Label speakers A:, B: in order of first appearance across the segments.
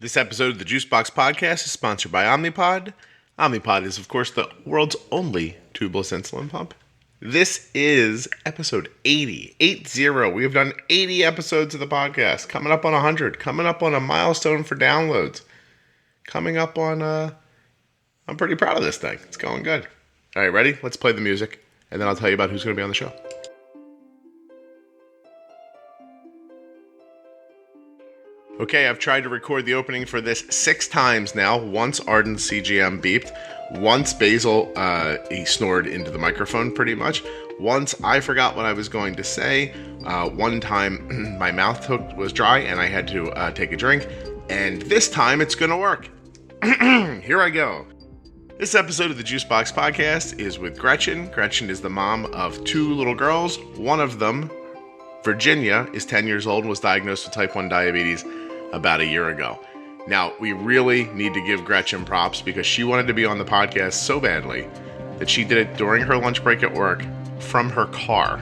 A: This episode of the Juicebox Podcast is sponsored by OmniPod. OmniPod is, of course, the world's only tubeless insulin pump. This is episode 80. 80. We have done 80 episodes of the podcast. Coming up on 100. Coming up on a milestone for downloads. Coming up on, I'm pretty proud of this thing. It's going good. All right, ready? Let's play the music, and then I'll tell you about who's going to be on the show. Okay, I've tried to record the opening for this 6 times now. Once Arden's CGM beeped. Once Basil, he snored into the microphone pretty much. Once I forgot what I was going to say. One time my mouth was dry and I had to take a drink. And this time it's going to work. Here I go. This episode of the Juicebox Podcast is with Gretchen. Gretchen is the mom of 2 little girls. One of them, Virginia, is 10 years old and was diagnosed with type 1 diabetes about a year ago. Now, we really need to give Gretchen props because she wanted to be on the podcast so badly that she did it during her lunch break at work from her car.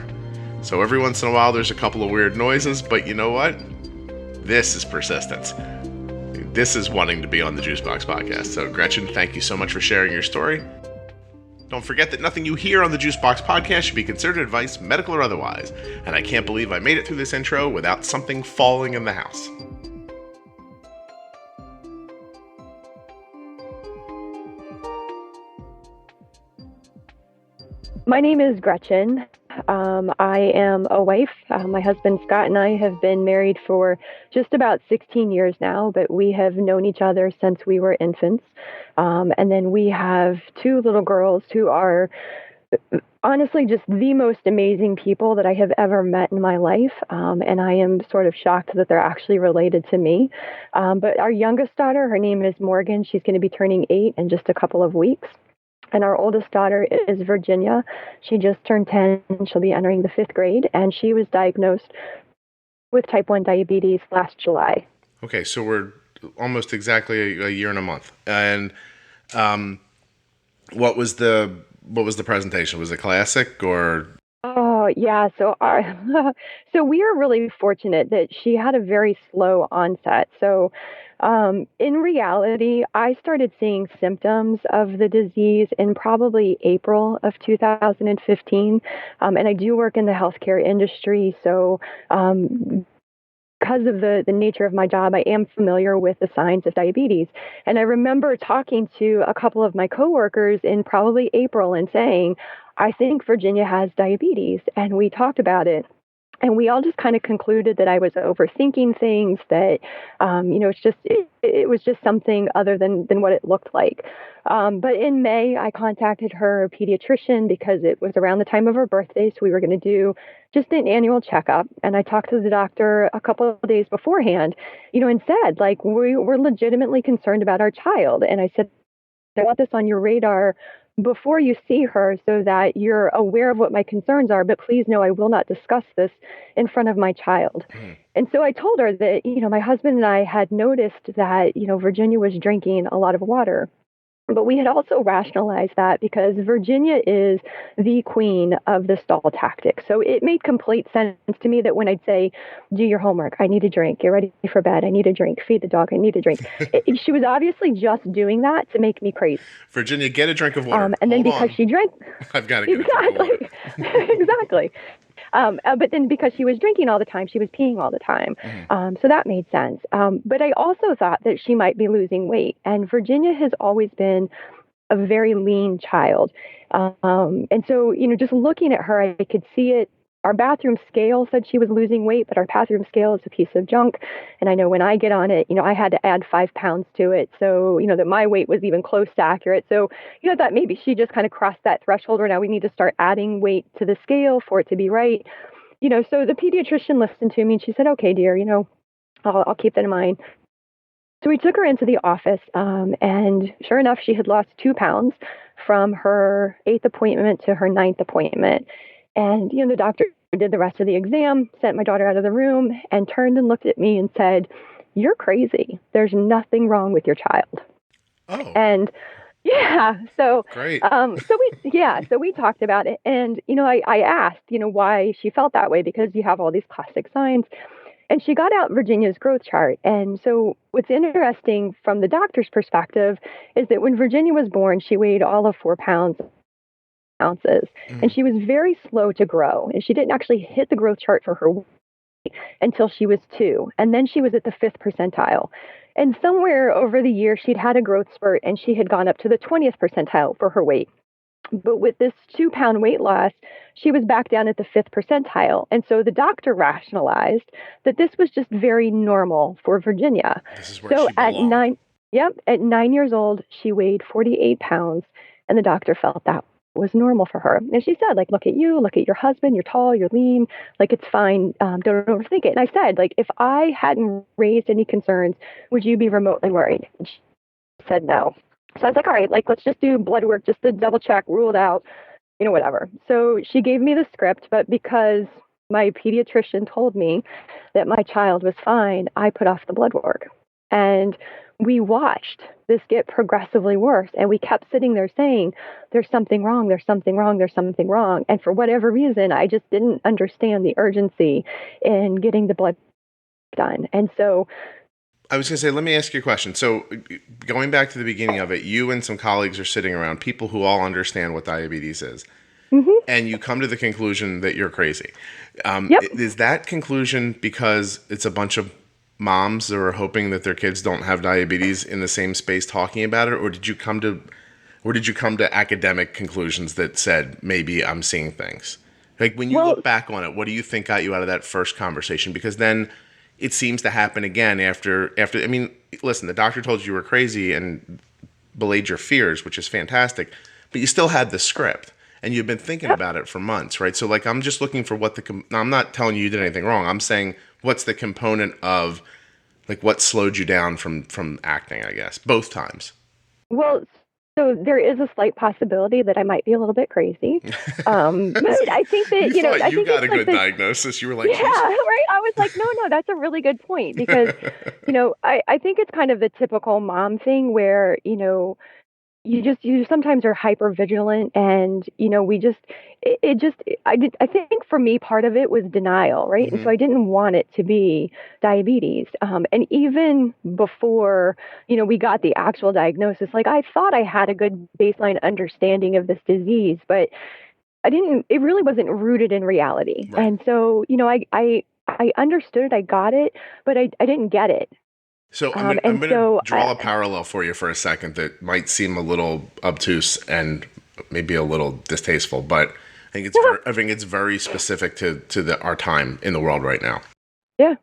A: So every once in a while, there's a couple of weird noises, but you know what? This is persistence. This is wanting to be on the Juicebox Podcast. So Gretchen, thank you so much for sharing your story. Don't forget that nothing you hear on the Juicebox Podcast should be considered advice, medical or otherwise. And I can't believe I made it through this intro without something falling in the house.
B: My name is Gretchen. I am a wife. My husband Scott and I have been married for just about 16 years now, but we have known each other since we were infants. And then we have 2 little girls who are honestly just the most amazing people that I have ever met in my life. And I am sort of shocked that they're actually related to me. But our youngest daughter, her name is Morgan. She's going to be turning 8 in just a couple of weeks. And our oldest daughter is Virginia. She just turned 10. She'll be entering the 5th grade. And she was diagnosed with type 1 diabetes last July.
A: Okay, so we're almost exactly a year and a month. And what was the presentation? Was it classic or?
B: Oh, yeah. So so we are really fortunate that she had a very slow onset. So in reality, I started seeing symptoms of the disease in probably April of 2015. And I do work in the healthcare industry. So because of the nature of my job, I am familiar with the signs of diabetes. And I remember talking to a couple of my coworkers in probably April and saying, I think Virginia has diabetes. And we talked about it. And we all just kind of concluded that I was overthinking things, that, it was just something other than what it looked like. But in May, I contacted her pediatrician because it was around the time of her birthday. So we were going to do just an annual checkup. And I talked to the doctor a couple of days beforehand, and said, we're legitimately concerned about our child. And I said, I want this on your radar before you see her so that you're aware of what my concerns are, but please know I will not discuss this in front of my child. And so I told her that, my husband and I had noticed that, Virginia was drinking a lot of water. But we had also rationalized that because Virginia is the queen of the stall tactic. So it made complete sense to me that when I'd say, do your homework, I need a drink, get ready for bed, I need a drink, feed the dog, I need a drink. She was obviously just doing that to make me crazy.
A: Virginia, get a drink of water.
B: And then because she drank.
A: I've got to get a drink of water.
B: Exactly. But then because she was drinking all the time, she was peeing all the time. So that made sense. But I also thought that she might be losing weight. And Virginia has always been a very lean child. And so, just looking at her, I could see it. Our bathroom scale said she was losing weight, but our bathroom scale is a piece of junk. And I know when I get on it, I had to add 5 pounds to it. So, that my weight was even close to accurate. So, that maybe she just kind of crossed that threshold where now we need to start adding weight to the scale for it to be right. So the pediatrician listened to me and she said, okay, dear, I'll keep that in mind. So we took her into the office and sure enough, she had lost 2 pounds from her 8th appointment to her 9th appointment. And, the doctor did the rest of the exam, sent my daughter out of the room, and turned and looked at me and said, you're crazy. There's nothing wrong with your child.
A: Oh.
B: And yeah, so
A: great.
B: So we talked about it. And, I asked, why she felt that way, because you have all these classic signs. And she got out Virginia's growth chart. And so what's interesting from the doctor's perspective is that when Virginia was born, she weighed all of 4 pounds ounces. And she was very slow to grow. And she didn't actually hit the growth chart for her weight until she was 2. And then she was at the 5th percentile. And somewhere over the year, she'd had a growth spurt and she had gone up to the 20th percentile for her weight. But with this 2-pound weight loss, she was back down at the 5th percentile. And so the doctor rationalized that this was just very normal for Virginia.
A: This is where she
B: belonged. At 9 years old, she weighed 48 pounds. And the doctor felt that was normal for her. And she said, like, look at you, look at your husband, you're tall, you're lean, like, it's fine, don't overthink it. And I said, like, if I hadn't raised any concerns, would you be remotely worried? And she said no. So I was like, all right, like, let's just do blood work, just to double check, rule it out, whatever. So she gave me the script, but because my pediatrician told me that my child was fine, I put off the blood work. And we watched this get progressively worse. And we kept sitting there saying, there's something wrong, there's something wrong, there's something wrong. And for whatever reason, I just didn't understand the urgency in getting the blood done. And so
A: I was going to say, let me ask you a question. So going back to the beginning of it, you and some colleagues are sitting around, people who all understand what diabetes is. And you come to the conclusion that you're crazy. Is that conclusion because it's a bunch of moms that are hoping that their kids don't have diabetes in the same space talking about it, or did you come to academic conclusions that said maybe I'm seeing things? Like when you look back on it, what do you think got you out of that first conversation? Because then it seems to happen again after. I mean, listen, the doctor told you were crazy and belayed your fears, which is fantastic, but you still had the script and you've been thinking about it for months, right? So like, I'm just looking for I'm not telling you did anything wrong. I'm saying, what's the component of like what slowed you down from acting, I guess, both times?
B: Well, so there is a slight possibility that I might be a little bit crazy. But I think that,
A: you got a good diagnosis. You were like,
B: yeah, right. I was like, no, that's a really good point because, I think it's kind of the typical mom thing where, you sometimes are hyper vigilant and, I think for me, part of it was denial, right? And so I didn't want it to be diabetes. And even before, we got the actual diagnosis, like I thought I had a good baseline understanding of this disease, but it really wasn't rooted in reality. Right. And so, I understood it, I got it, but I didn't get it.
A: So I'm going to draw a parallel for you for a second that might seem a little obtuse and maybe a little distasteful, but I think it's very specific to our time in the world right now.
B: Yeah.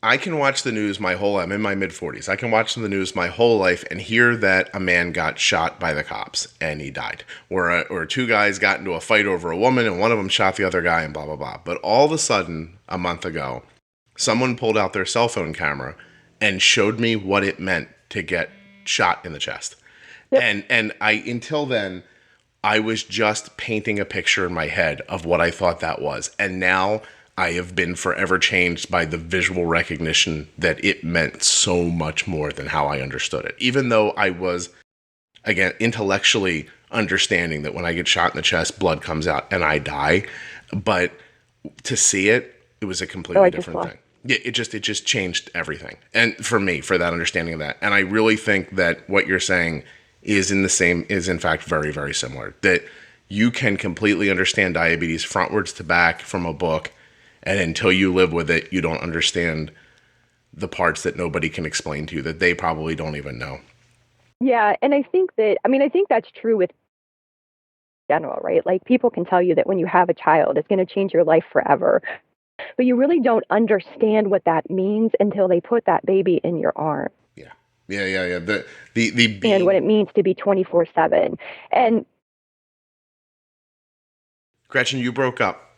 A: I can watch the news I'm in my mid-40s. I can watch the news my whole life and hear that a man got shot by the cops and he died. Or 2 guys got into a fight over a woman and one of them shot the other guy and blah, blah, blah. But all of a sudden, a month ago, someone pulled out their cell phone camera and showed me what it meant to get shot in the chest. Yep. And until then, I was just painting a picture in my head of what I thought that was. And now I have been forever changed by the visual recognition that it meant so much more than how I understood it. Even though I was, again, intellectually understanding that when I get shot in the chest, blood comes out and I die. But to see it, it was a completely different thing. Yeah, it just changed everything. And for me, for that understanding of that. And I really think that what you're saying is in fact very, very similar. That you can completely understand diabetes frontwards to back from a book, and until you live with it, you don't understand the parts that nobody can explain to you, that they probably don't even know.
B: Yeah, and I think that's true with general, right? Like people can tell you that when you have a child, it's going to change your life forever. But you really don't understand what that means until they put that baby in your arm.
A: Yeah. The
B: and what it means to be 24/7. And
A: Gretchen, you broke up.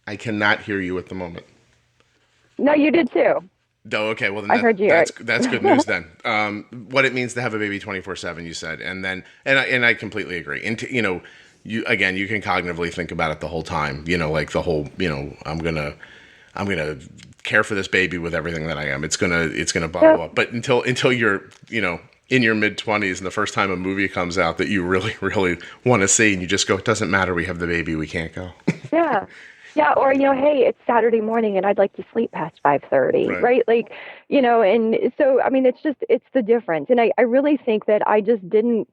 A: I cannot hear you at the moment.
B: No, you did too.
A: Oh, okay. Well, then
B: I heard you.
A: That's good news then. What it means to have a baby 24/7, you said, and I completely agree. And you can cognitively think about it the whole time. Like the whole, I'm gonna care for this baby with everything that I am. It's gonna blah, blah. But until you're, in your mid-20s and the first time a movie comes out that you really, really want to see, and you just go, it doesn't matter. We have the baby. We can't go.
B: Yeah. Yeah, or hey, it's Saturday morning and I'd like to sleep past 5:30,
A: Right.
B: right? Like, and so I mean it's the difference. And I really think that I just didn't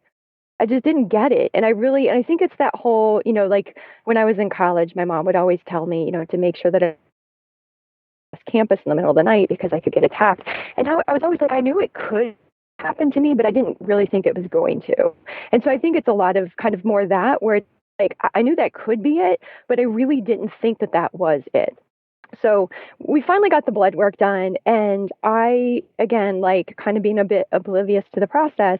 B: get it. And I think it's that whole, like when I was in college, my mom would always tell me, to make sure that I was campus in the middle of the night because I could get attacked. And I was always like, I knew it could happen to me, but I didn't really think it was going to. And so I think it's a lot of kind of more that where it's like I knew that could be it, but I really didn't think that that was it. So we finally got the blood work done, and I, again, like kind of being a bit oblivious to the process,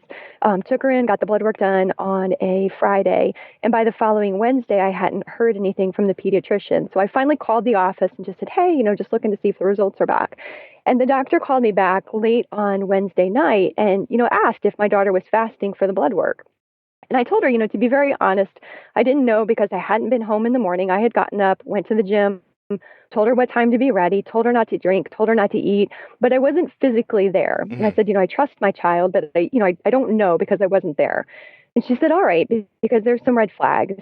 B: took her in, got the blood work done on a Friday, and by the following Wednesday, I hadn't heard anything from the pediatrician. So I finally called the office and just said, hey, just looking to see if the results are back. And the doctor called me back late on Wednesday night and, asked if my daughter was fasting for the blood work. And I told her, to be very honest, I didn't know because I hadn't been home in the morning. I had gotten up, went to the gym, told her what time to be ready, told her not to drink, told her not to eat, but I wasn't physically there. And I said, I trust my child, but I don't know because I wasn't there. And she said, all right, because there's some red flags.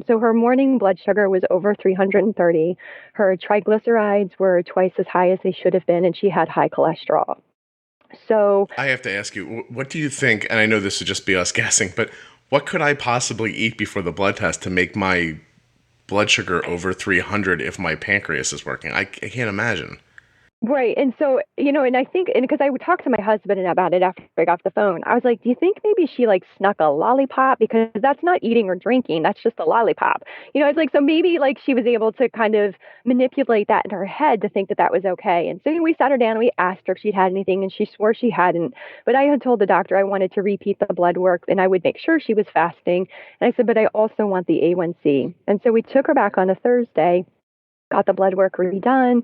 B: So her morning blood sugar was over 330. Her triglycerides were twice as high as they should have been, and she had high cholesterol. So
A: I have to ask you, what do you think, and I know this would just be us guessing, but what could I possibly eat before the blood test to make my blood sugar over 300 if my pancreas is working? I can't imagine.
B: right. And so, and I think, and because I would talk to my husband about it after I got off the phone, I was like, do you think maybe she like snuck a lollipop? Because that's not eating or drinking. That's just a lollipop. It's like, so maybe like she was able to kind of manipulate that in her head to think that that was okay. And so we sat her down and we asked her if she'd had anything and she swore she hadn't. But I had told the doctor I wanted to repeat the blood work and I would make sure she was fasting. And I said, but I also want the A1C. And so we took her back on a Thursday, got the blood work redone.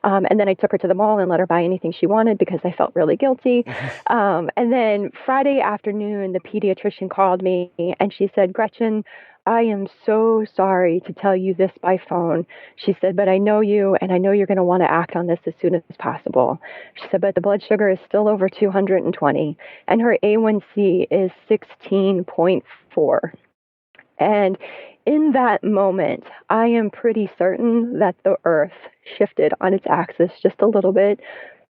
B: And then I took her to the mall and let her buy anything she wanted because I felt really guilty. And then Friday afternoon, the pediatrician called me and she said, Gretchen, I am so sorry to tell you this by phone. She said, but I know you and I know you're going to want to act on this as soon as possible. She said, but the blood sugar is still over 220 and her A1C is 16.4. And in that moment, I am pretty certain that the earth shifted on its axis just a little bit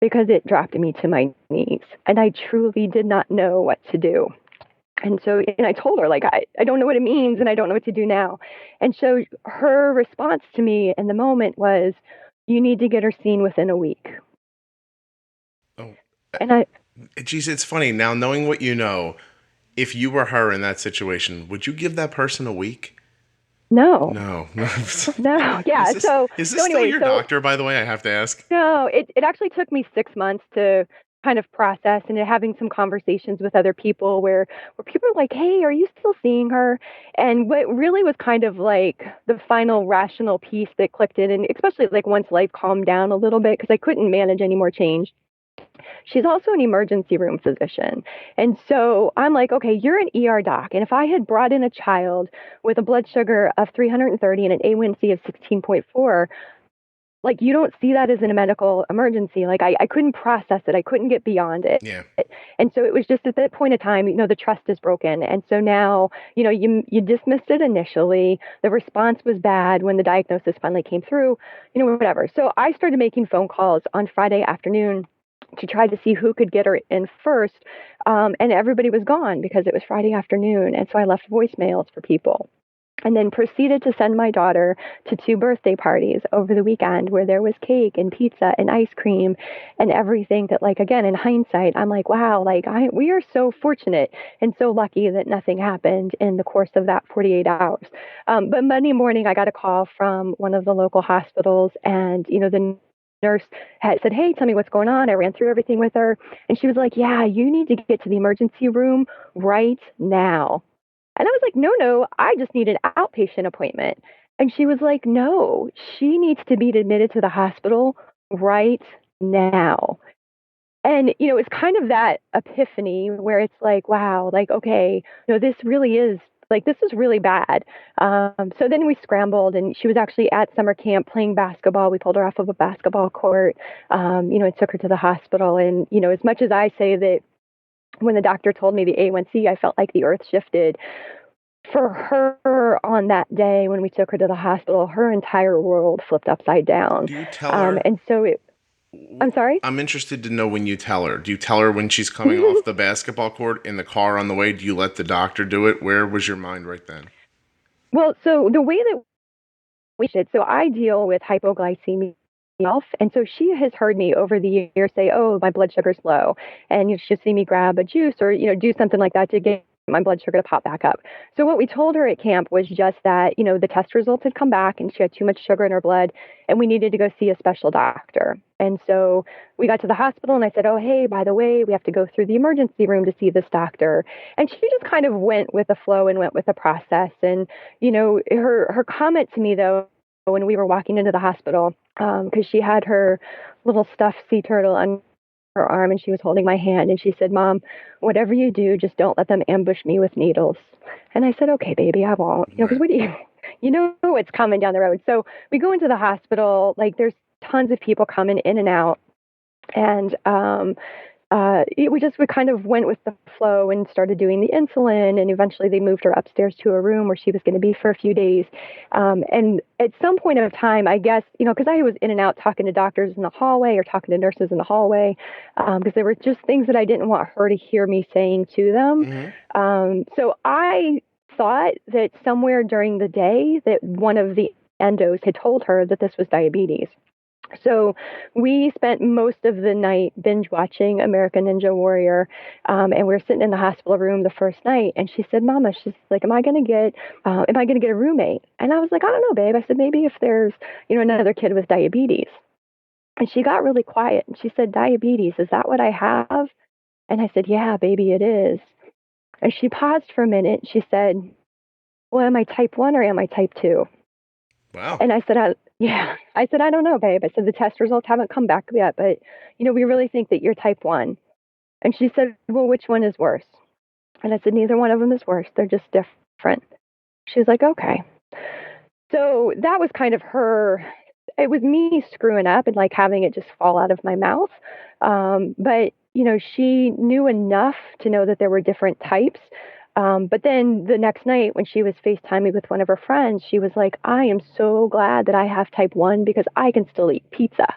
B: because it dropped me to my knees. And I truly did not know what to do. And so, and I told her, like, I don't know what it means and I don't know what to do now. And so her response to me in the moment was, you need to get her seen within a week.
A: Oh,
B: And
A: geez, it's funny. Now, knowing what you know, if you were her in that situation, would you give that person a week?
B: No.
A: No.
B: Yeah.
A: Is this still your doctor, by the way? I have to ask.
B: No, it actually took me 6 months to kind of process and having some conversations with other people where people are like, hey, are you still seeing her? And what really was kind of like the final rational piece that clicked in, and especially like once life calmed down a little bit, because I couldn't manage any more change. She's also an emergency room physician. And so I'm like, okay, you're an ER doc. And if I had brought in a child with a blood sugar of 330 and an A1C of 16.4, like you don't see that as a medical emergency. Like I couldn't process it. I couldn't get beyond it.
A: Yeah.
B: And so it was just at that point of time, the trust is broken. And so now, you dismissed it initially. The response was bad when the diagnosis finally came through, whatever. So I started making phone calls on Friday afternoon to try to see who could get her in first. And everybody was gone because it was Friday afternoon. And so I left voicemails for people and then proceeded to send my daughter to 2 birthday parties over the weekend where there was cake and pizza and ice cream and everything that, like, again, in hindsight, I'm like, wow, like we are so fortunate and so lucky that nothing happened in the course of that 48 hours. But Monday morning, I got a call from one of the local hospitals and, the nurse had said, hey, tell me what's going on. I ran through everything with her. And she was like, yeah, you need to get to the emergency room right now. And I was like, no, I just need an outpatient appointment. And she was like, no, she needs to be admitted to the hospital right now. And, it's kind of that epiphany where it's like, wow, like, okay, this really is like, this is really bad. So then we scrambled and she was actually at summer camp playing basketball. We pulled her off of a basketball court, and took her to the hospital. And, as much as I say that when the doctor told me the A1C, I felt like the earth shifted. for her on that day when we took her to the hospital, her entire world flipped upside down.
A: Do you tell her?
B: And so I'm sorry?
A: I'm interested to know when you tell her. Do you tell her when she's coming off the basketball court in the car on the way? Do you let the doctor do it? Where was your mind right then?
B: Well, so the way that we should, so I deal with hypoglycemia myself, and so she has heard me over the years say, "Oh, my blood sugar's low," and she'll see me grab a juice or do something like that to get my blood sugar to pop back up. So what we told her at camp was just that the test results had come back and she had too much sugar in her blood, and we needed to go see a special doctor. And so we got to the hospital, and I said, "Oh, hey, by the way, we have to go through the emergency room to see this doctor." And she just kind of went with the flow and went with the process. And her comment to me though, when we were walking into the hospital, because she had her little stuffed sea turtle on her arm and she was holding my hand, and she said, "Mom, whatever you do, just don't let them ambush me with needles." And I said, "Okay, baby, I won't." Because what do you know what's coming down the road. So we go into the hospital, like there's tons of people coming in and out, and we kind of went with the flow and started doing the insulin, and eventually they moved her upstairs to a room where she was going to be for a few days. And at some point of time, I guess, because I was in and out talking to doctors in the hallway or talking to nurses in the hallway, because there were just things that I didn't want her to hear me saying to them.
A: Mm-hmm.
B: So I thought that somewhere during the day that one of the endos had told her that this was diabetes. So we spent most of the night binge watching American Ninja Warrior, and we were sitting in the hospital room the first night, and she said, "Mama," she's like, am I going to get a roommate?" And I was like, "I don't know, babe." I said, "Maybe if there's another kid with diabetes." And she got really quiet, and she said, "Diabetes, is that what I have?" And I said, "Yeah, baby, it is." And she paused for a minute. She said, "Well, am I type 1 or am I type 2?
A: Wow.
B: And I said, I said, "I don't know, babe." I said, "The test results haven't come back yet, but, we really think that you're type 1. And she said, "Well, which one is worse?" And I said, "Neither one of them is worse. They're just different." She was like, "Okay." So that was kind of it was me screwing up and like having it just fall out of my mouth. But, she knew enough to know that there were different types. But then the next night when she was FaceTiming with one of her friends, she was like, "I am so glad that I have type 1 because I can still eat pizza."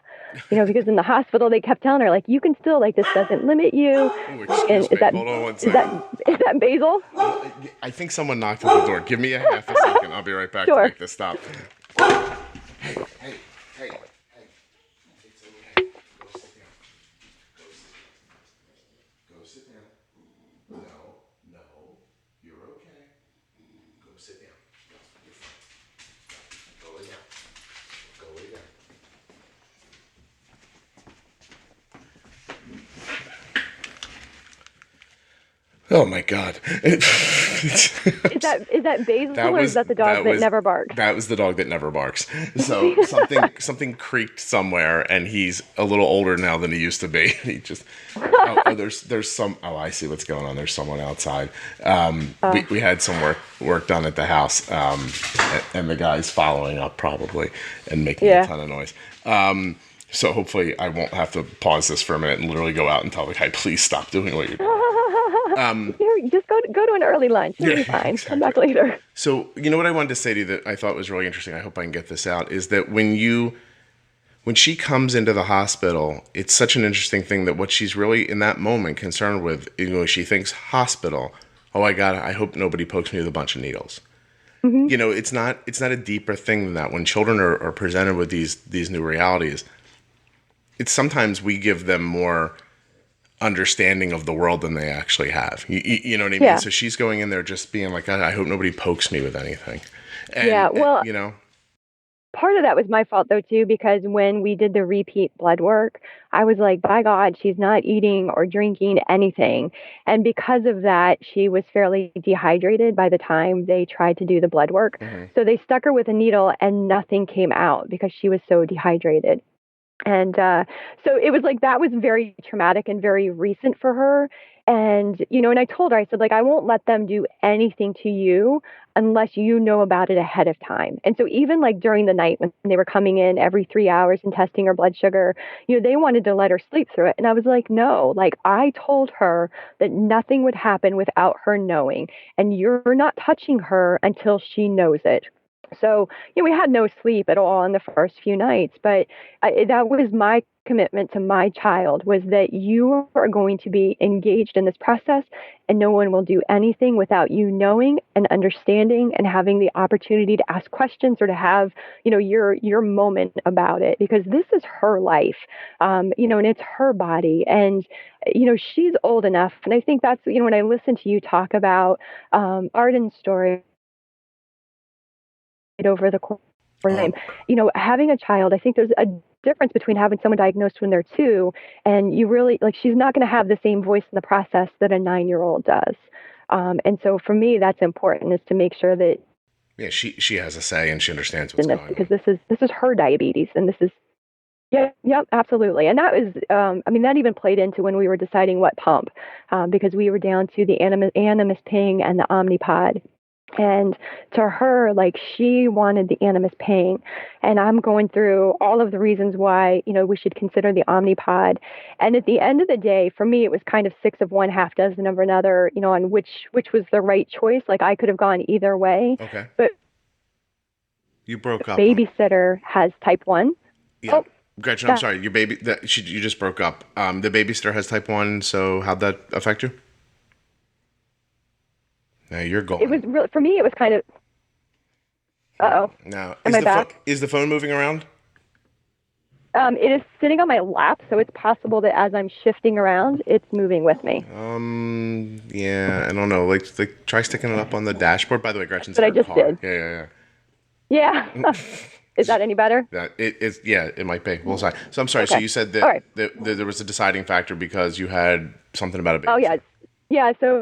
B: Because in the hospital, they kept telling her, like, "You can still, like, this doesn't limit you."
A: Ooh, excuse me. Hold on one second.
B: Is that Basil?
A: I think someone knocked on the door. Give me a half a second. I'll be right back to make this stop. Hey. It's okay. Go sit down. No. You're okay. Go sit down. You're fine. Go lay down. Go lay down. Oh my God!
B: Is that Basil, or is that the dog that never barks?
A: That was the dog that never barks. So something creaked somewhere, and he's a little older now than he used to be. He just there's some. Oh, I see what's going on. There's someone outside. We had some work done at the house, and the guy's following up probably and making a ton of noise. So hopefully I won't have to pause this for a minute and literally go out and tell the guy, "Please stop doing what you're doing."
B: Just go to an early lunch. You'll be fine. Exactly. Come back later.
A: So, what I wanted to say to you that I thought was really interesting, I hope I can get this out, is that when she comes into the hospital, it's such an interesting thing that what she's really in that moment concerned with, she thinks hospital. Oh, I hope nobody pokes me with a bunch of needles. Mm-hmm. It's not a deeper thing than that. When children are presented with these new realities, it's sometimes we give them more understanding of the world than they actually have. You know what I mean? Yeah. So she's going in there just being like, "I hope nobody pokes me with anything."
B: Part of that was my fault though too, because when we did the repeat blood work, I was like, by God, she's not eating or drinking anything. And because of that, she was fairly dehydrated by the time they tried to do the blood work. Mm-hmm. So they stuck her with a needle and nothing came out because she was so dehydrated. And so it was like that was very traumatic and very recent for her. And, and I told her, I said, like, I won't let them do anything to you unless you know about it ahead of time. And so even like during the night when they were coming in every 3 hours and testing her blood sugar, they wanted to let her sleep through it. And I was like, no, like I told her that nothing would happen without her knowing. And you're not touching her until she knows it. So, we had no sleep at all in the first few nights, but that was my commitment to my child, was that you are going to be engaged in this process and no one will do anything without you knowing and understanding and having the opportunity to ask questions or to have, your moment about it, because this is her life, and it's her body. And, she's old enough. And I think that's, when I listen to you talk about Arden's story, over the course of time. Having a child, I think there's a difference between having someone diagnosed when they're 2 and you really, like, she's not going to have the same voice in the process that a 9-year-old does. And so for me, that's important, is to make sure that
A: she has a say and she understands what's going on.
B: Because this is her diabetes, and this is absolutely. And that was, that even played into when we were deciding what pump, because we were down to the Animas Ping and the OmniPod. And to her, like, she wanted the Animas Ping. And I'm going through all of the reasons why, we should consider the OmniPod. And at the end of the day, for me, it was kind of 6 of one, half dozen of another, on which was the right choice. Like, I could have gone either way.
A: Okay.
B: But
A: you broke up.
B: Babysitter has type 1.
A: Yeah. Oh, Gretchen, I'm sorry. You just broke up. The babysitter has type 1. So how'd that affect you? Now you're going.
B: It was really, for me, it was kind of, uh-oh.
A: Now,
B: Am I back?
A: Is the phone moving around?
B: It is sitting on my lap, so it's possible that as I'm shifting around, it's moving with me.
A: Yeah, I don't know. Like try sticking it up on the dashboard. By the way, Gretchen's
B: in her car. Did.
A: Yeah.
B: Is that any better?
A: It might be. Well, sorry. So I'm sorry. Okay. So you said that there was a deciding factor because you had something about a baby.
B: Oh, yeah. Yeah, so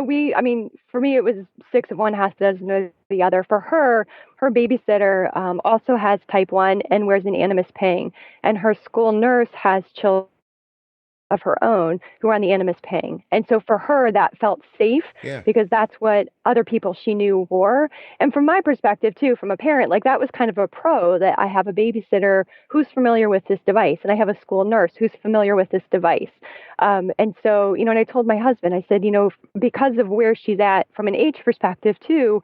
B: for me, it was 6 of one, half dozen of the other. For her babysitter also has type 1 and wears an Animas Ping. And her school nurse has children of her own who are on the Animas Ping. And so for her, that felt safe because that's what other people she knew wore. And from my perspective, too, from a parent, like, that was kind of a pro, that I have a babysitter who's familiar with this device, and I have a school nurse who's familiar with this device. And so, and I told my husband, I said, because of where she's at from an age perspective, too,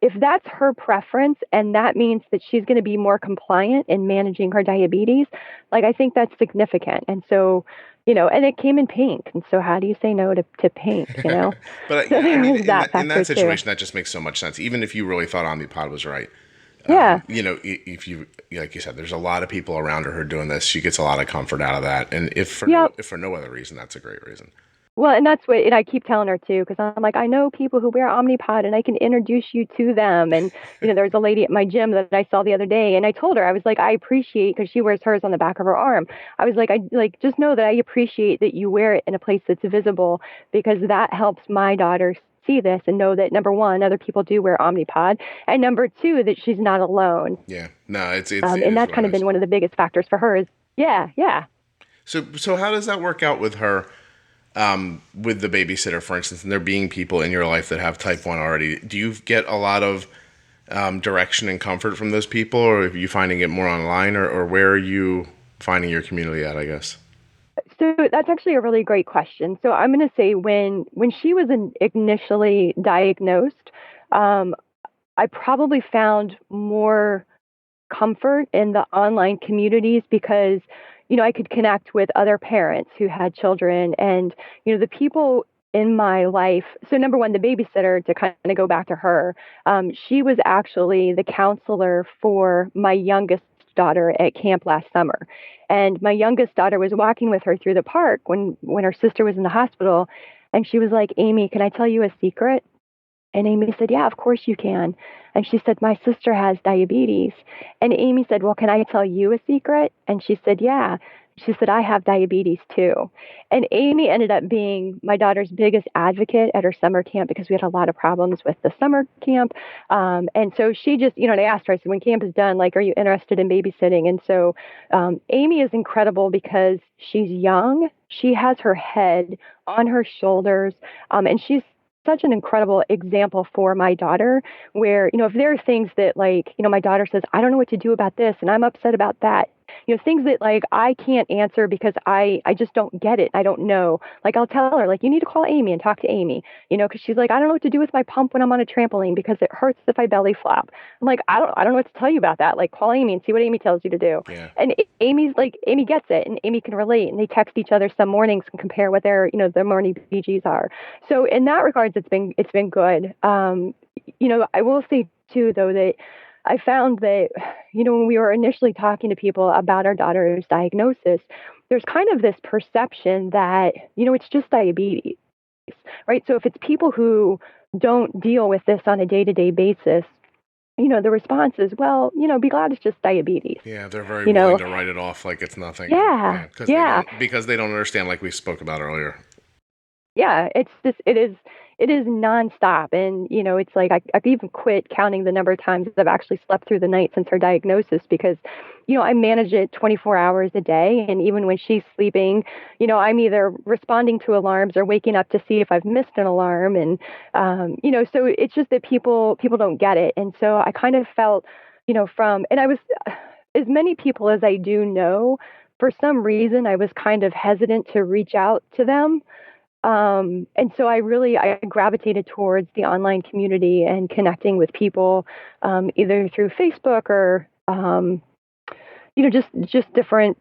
B: if that's her preference and that means that she's going to be more compliant in managing her diabetes, like, I think that's significant. And so, and it came in pink. And so how do you say no to pink,
A: But
B: so
A: in that situation, that just makes so much sense. Even if you really thought OmniPod was right.
B: Yeah.
A: If you, like you said, there's a lot of people around her who are doing this. She gets a lot of comfort out of that. And if for no other reason, that's a great reason.
B: Well, and that's what, and I keep telling her too, because I'm like, I know people who wear OmniPod and I can introduce you to them. And, there was a lady at my gym that I saw the other day, and I told her, I was like, I appreciate, because she wears hers on the back of her arm. I was like, just know that I appreciate that you wear it in a place that's visible, because that helps my daughter see this and know that, number one, other people do wear OmniPod, and number two, that she's not alone.
A: Yeah, no, it's
B: and that's kind of been one of the biggest factors for her. Is
A: So how does that work out with her? With the babysitter, for instance, and there being people in your life that have type 1 already, do you get a lot of direction and comfort from those people, or are you finding it more online, or where are you finding your community at, I guess?
B: So that's actually a really great question. So I'm going to say when she was initially diagnosed, I probably found more comfort in the online communities because I could connect with other parents who had children, and, the people in my life. So number one, the babysitter, to kind of go back to her, she was actually the counselor for my youngest daughter at camp last summer. And my youngest daughter was walking with her through the park when her sister was in the hospital. And she was like, Amy, can I tell you a secret? And Amy said, yeah, of course you can. And she said, my sister has diabetes. And Amy said, well, can I tell you a secret? And she said, yeah. she said, I have diabetes too. And Amy ended up being my daughter's biggest advocate at her summer camp because we had a lot of problems with the summer camp. And so she just, and I asked her, I said, when camp is done, like, are you interested in babysitting? And so Amy is incredible because she's young. She has her head on her shoulders, and she's such an incredible example for my daughter where, if there are things that like, my daughter says, I don't know what to do about this and I'm upset about that, things that like I can't answer because I just don't get it. I don't know. Like I'll tell her like, you need to call Amy and talk to Amy, because she's like, I don't know what to do with my pump when I'm on a trampoline because it hurts if I belly flop. I'm like, I don't know what to tell you about that. Like call Amy and see what Amy tells you to do.
A: Yeah.
B: And Amy gets it and Amy can relate and they text each other some mornings and compare what their morning BGs are. So in that regards, it's been good. I will say too, though, that I found that, when we were initially talking to people about our daughter's diagnosis, there's kind of this perception that, it's just diabetes, right? So if it's people who don't deal with this on a day-to-day basis, the response is, well, be glad it's just diabetes.
A: Yeah, they're very willing to write it off like it's nothing.
B: Yeah.
A: Because they don't understand, like we spoke about earlier.
B: Yeah, it is nonstop. And, it's like I even quit counting the number of times I've actually slept through the night since her diagnosis because, I manage it 24 hours a day. And even when she's sleeping, I'm either responding to alarms or waking up to see if I've missed an alarm. And, so it's just that people don't get it. And so I kind of felt, and I was, as many people as I do know, for some reason, I was kind of hesitant to reach out to them. And so I gravitated towards the online community and connecting with people, either through Facebook or, just different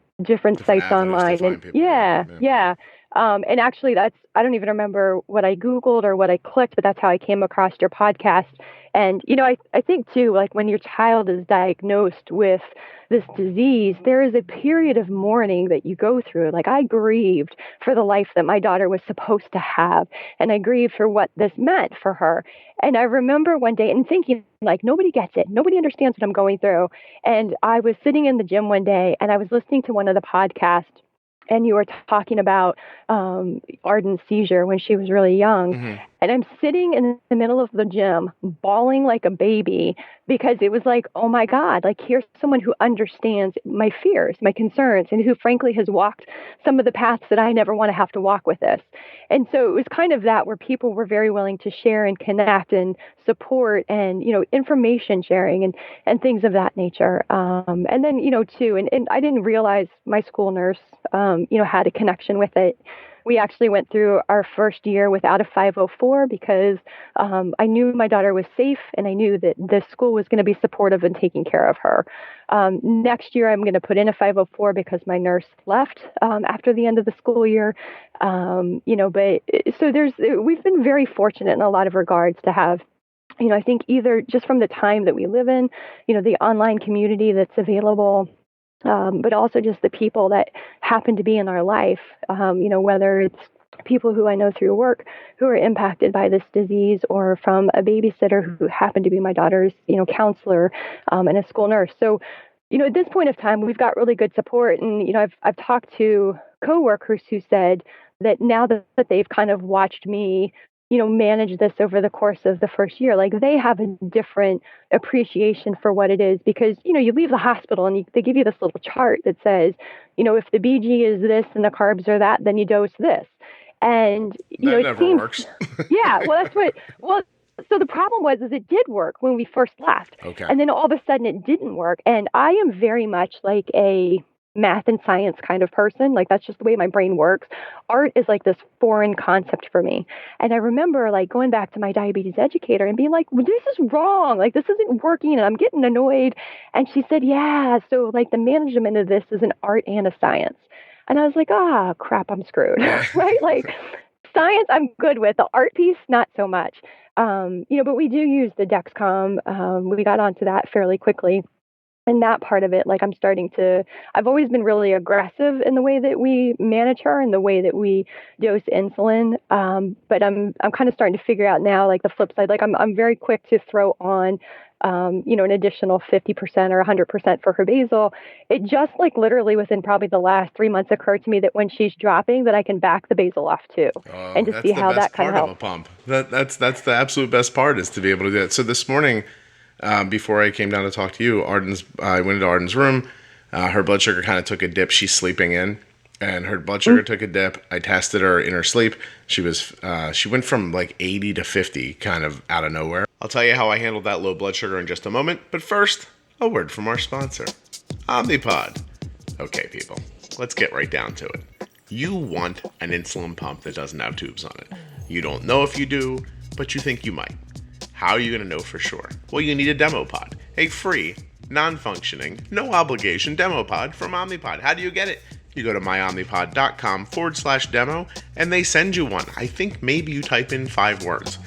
B: sites online. And yeah. And actually I don't even remember what I Googled or what I clicked, but that's how I came across your podcast. And, I think too, like when your child is diagnosed with this disease, there is a period of mourning that you go through. Like I grieved for the life that my daughter was supposed to have. And I grieved for what this meant for her. And I remember one day and thinking like, nobody gets it. Nobody understands what I'm going through. And I was sitting in the gym one day and I was listening to one of the podcasts. And you were talking about Arden's seizure when she was really young. Mm-hmm. And I'm sitting in the middle of the gym, bawling like a baby, because it was like, oh my God, like here's someone who understands my fears, my concerns, and who frankly has walked some of the paths that I never want to have to walk with this. And so it was kind of that where people were very willing to share and connect and support and, information sharing and things of that nature. And then, too, and I didn't realize my school nurse, had a connection with it. We actually went through our first year without a 504 because I knew my daughter was safe and I knew that the school was going to be supportive and taking care of her. Next year, I'm going to put in a 504 because my nurse left after the end of the school year. But so we've been very fortunate in a lot of regards to have, I think either just from the time that we live in, the online community that's available, but also just the people that happen to be in our life, whether it's people who I know through work who are impacted by this disease or from a babysitter who happened to be my daughter's, counselor and a school nurse. So, at this point of time, we've got really good support. And, I've talked to coworkers who said that now that they've kind of watched me manage this over the course of the first year, like they have a different appreciation for what it is because, you leave the hospital and they give you this little chart that says, if the BG is this and the carbs are that, then you dose this. And,
A: that never works.
B: Yeah. Well, so the problem was it did work when we first left.
A: Okay.
B: And then all of a sudden it didn't work. And I am very much like a math and science kind of person. Like that's just the way my brain works. Art is like this foreign concept for me. And I remember like going back to my diabetes educator and being like, well, this is wrong. Like this isn't working and I'm getting annoyed. And she said, yeah, so like the management of this is an art and a science. And I was like, crap, I'm screwed. Right? Like science, I'm good with. The art piece, not so much. But we do use the Dexcom. We got onto that fairly quickly. And that part of it, like I've always been really aggressive in the way that we manage her and the way that we dose insulin. But I'm kind of starting to figure out now, like the flip side, like I'm very quick to throw on, an additional 50% or 100% for her basal. It just like literally within probably the last 3 months occurred to me that when she's dropping that I can back the basal off too. And to see how that kind of helps.
A: That's the best part of a pump. That's the absolute best part is to be able to do that. So this morning, before I came down to talk to you, I went into Arden's room. Her blood sugar kind of took a dip. She's sleeping in, and her blood sugar took a dip. I tested her in her sleep. She went from like 80 to 50 kind of out of nowhere. I'll tell you how I handled that low blood sugar in just a moment. But first, a word from our sponsor, OmniPod. Okay, people, let's get right down to it. You want an insulin pump that doesn't have tubes on it. You don't know if you do, but you think you might. How are you going to know for sure? Well, you need a demo pod, a free, non-functioning, no obligation demo pod from OmniPod. How do you get it? You go to my&nbsp.com/demo and they send you one. I think maybe you type in 5 words.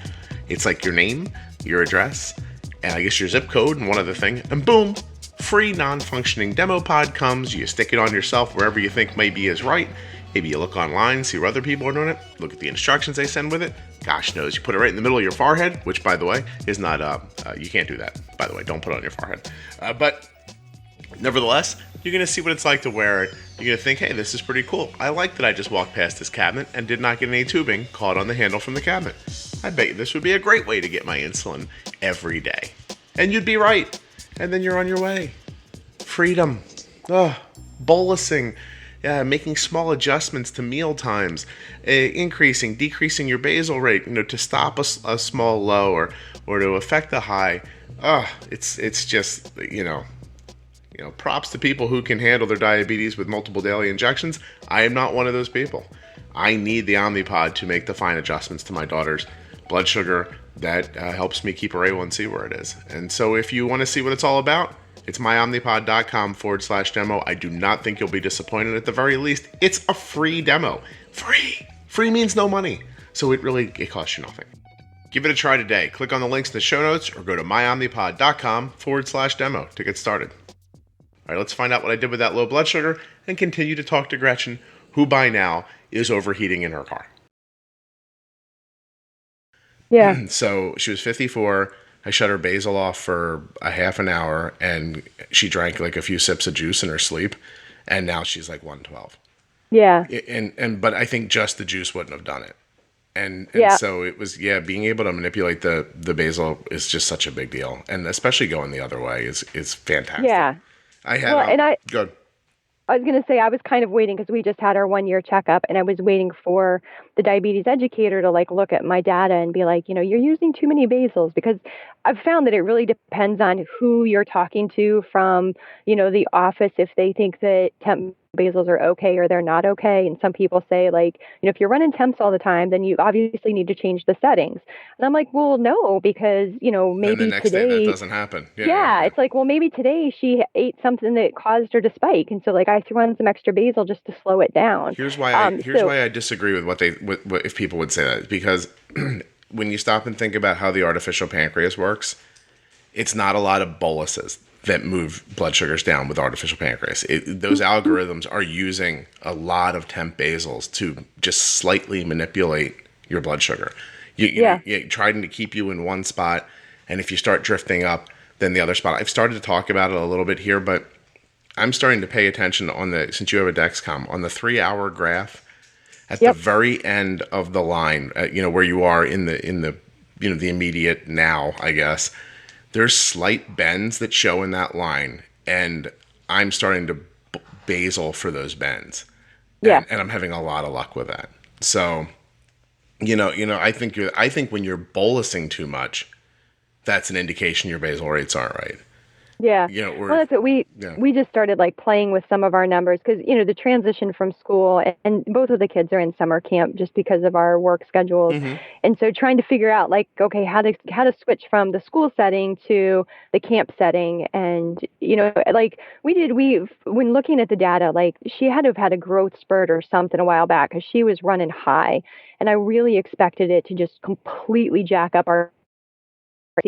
A: It's like your name, your address, and I guess your zip code and one other thing, and boom, free non-functioning demo pod comes. You stick it on yourself wherever you think maybe is right. Maybe you look online, see where other people are doing it, look at the instructions they send with it. Gosh knows, you put it right in the middle of your forehead, which, by the way, is not, you can't do that, by the way. Don't put it on your forehead. But nevertheless, you're going to see what it's like to wear it. You're going to think, hey, this is pretty cool. I like that I just walked past this cabinet and did not get any tubing caught on the handle from the cabinet. I bet you this would be a great way to get my insulin every day. And you'd be right. And then you're on your way. Freedom. Bolusing. Yeah, making small adjustments to meal times, increasing, decreasing your basal rate, to stop a small low or to affect a high. It's just, props to people who can handle their diabetes with multiple daily injections. I am not one of those people. I need the OmniPod to make the fine adjustments to my daughter's blood sugar that helps me keep her A1C where it is. And so if you want to see what it's all about, it's myomnipod.com/demo. I do not think you'll be disappointed. At the very least, it's a free demo. Free means no money. So it costs you nothing. Give it a try today. Click on the links in the show notes or go to myomnipod.com/demo to get started. All right, let's find out what I did with that low blood sugar and continue to talk to Gretchen, who by now is overheating in her car.
B: Yeah.
A: So she was 54. I shut her basal off for a half an hour, and she drank like a few sips of juice in her sleep, and now she's like 112.
B: Yeah.
A: But I think just the juice wouldn't have done it. And so it was, being able to manipulate the basal is just such a big deal, and especially going the other way is fantastic.
B: Yeah.
A: Good.
B: I was going to say, I was kind of waiting because we just had our 1-year checkup, and I was waiting for the diabetes educator to look at my data and be like, you're using too many basals, because I've found that it really depends on who you're talking to from, the office, if they think that temp basals are okay or they're not okay. And some people say if you're running temps all the time, then you obviously need to change the settings. And I'm like, well, no, because, maybe
A: and the next
B: today
A: day that doesn't happen.
B: It's like, well, maybe today she ate something that caused her to spike. And so I threw on some extra basal just to slow it down.
A: Here's why I disagree with what if people would say that, because when you stop and think about how the artificial pancreas works, it's not a lot of boluses that move blood sugars down with artificial pancreas. Those algorithms are using a lot of temp basals to just slightly manipulate your blood sugar. You're trying to keep you in one spot, and if you start drifting up, then the other spot. I've started to talk about it a little bit here, but I'm starting to pay attention since you have a Dexcom, on the 3-hour graph at the very end of the line, where you are in the the immediate now, I guess. There's slight bends that show in that line, and I'm starting to basal for those bends. And I'm having a lot of luck with that. So, I think when you're bolusing too much, that's an indication your basal rates aren't right.
B: Yeah. Well, that's what we just started playing with some of our numbers because, the transition from school, and both of the kids are in summer camp just because of our work schedules. Mm-hmm. And so trying to figure out okay, how to switch from the school setting to the camp setting. And, when looking at the data, she had to have had a growth spurt or something a while back because she was running high. And I really expected it to just completely jack up our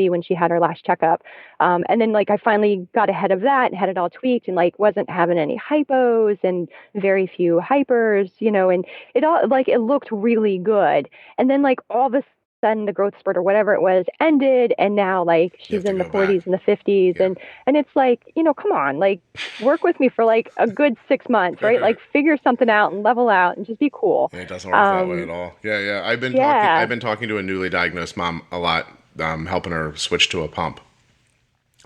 B: when she had her last checkup. And then like I finally got ahead of that and had it all tweaked and like wasn't having any hypos and very few hypers, and it all like it looked really good. And then like all of a sudden the growth spurt or whatever it was ended, and now like she's in the 40s and the 50s, and it's like, come on, like work with me for like a good 6 months, right? Like figure something out and level out and just be cool.
A: It doesn't work that way at all. Yeah. I've been talking to a newly diagnosed mom a lot. Helping her switch to a pump.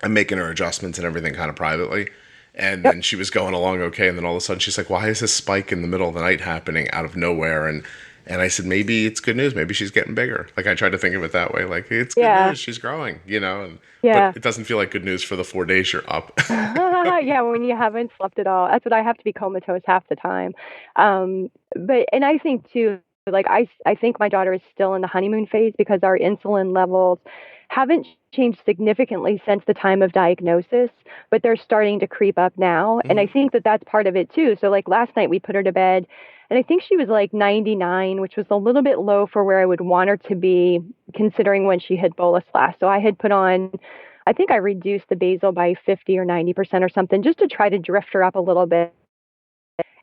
A: I'm making her adjustments and everything kind of privately. And then she was going along okay. And then all of a sudden she's like, why is this spike in the middle of the night happening out of nowhere? And I said, maybe it's good news. Maybe she's getting bigger. Like I tried to think of it that way. Like it's good news. She's growing, but it doesn't feel like good news for the 4 days you're up.
B: When you haven't slept at all. That's what I have to be comatose half the time. And I think too, like I think my daughter is still in the honeymoon phase because our insulin levels haven't changed significantly since the time of diagnosis, but they're starting to creep up now. Mm-hmm. And I think that that's part of it too. So like last night we put her to bed and I think she was like 99, which was a little bit low for where I would want her to be considering when she had bolus last. So I had put on, I think I reduced the basal by 50 or 90% or something just to try to drift her up a little bit.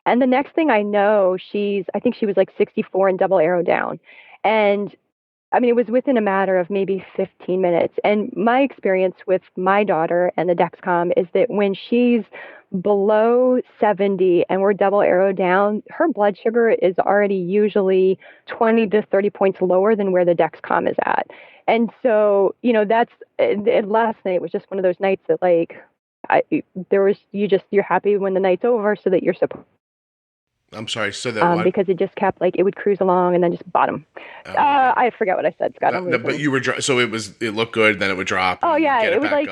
B: And the next thing I know, I think she was like 64 and double arrow down. And I mean, it was within a matter of maybe 15 minutes. And my experience with my daughter and the Dexcom is that when she's below 70 and we're double arrow down, her blood sugar is already usually 20 to 30 points lower than where the Dexcom is at. And so, last night was just one of those nights that like, you're happy when the night's over so that you're supposed.
A: I'm sorry. So that
B: because it just kept like it would cruise along and then just bottom. I forget what I said, Scott.
A: But you were so it looked good, then it would drop.
B: Oh yeah,
A: it
B: was like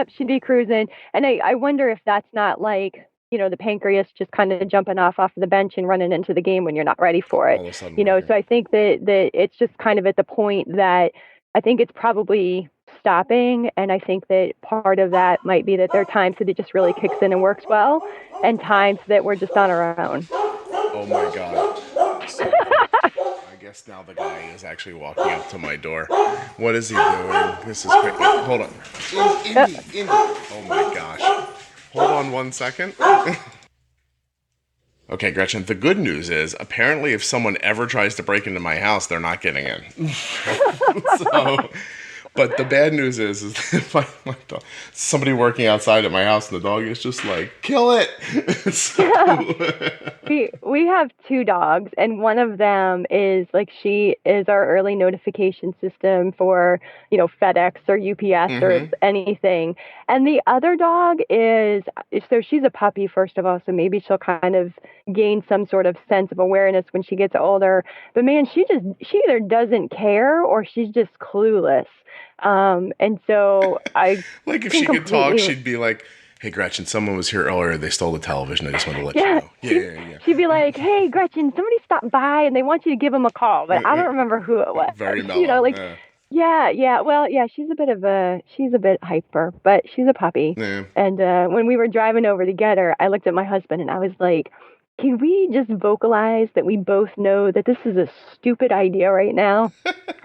B: she'd be cruising, and I wonder if that's not like the pancreas just kind of jumping off of the bench and running into the game when you're not ready for it. So I think that it's just kind of at the point that I think it's probably stopping, and I think that part of that might be that there are times that it just really kicks in and works well, and times that we're just on our own.
A: Oh my God. I guess now the guy is actually walking up to my door. What is he doing? This is great. Hold on. Indy. Oh my gosh. Hold on 1 second. Okay, Gretchen, the good news is apparently if someone ever tries to break into my house, they're not getting in. But the bad news is my dog, somebody working outside at my house, and the dog is just like, kill it.
B: We have 2 dogs, and one of them is like, she is our early notification system for, FedEx or UPS or anything. And the other dog so she's a puppy, first of all, so maybe she'll kind of gain some sort of sense of awareness when she gets older. But man, she either doesn't care or she's just clueless. And so I
A: like if she could talk, she'd be like, hey Gretchen, someone was here earlier, they stole the television, I just want to let you know. Yeah.
B: She'd be like, hey Gretchen, somebody stopped by and they want you to give them a call, but I don't remember who it was.
A: Very mellow.
B: Yeah. Well, yeah, she's a bit hyper, but she's a puppy.
A: Yeah.
B: And when we were driving over to get her, I looked at my husband and I was like, can we just vocalize that we both know that this is a stupid idea right now?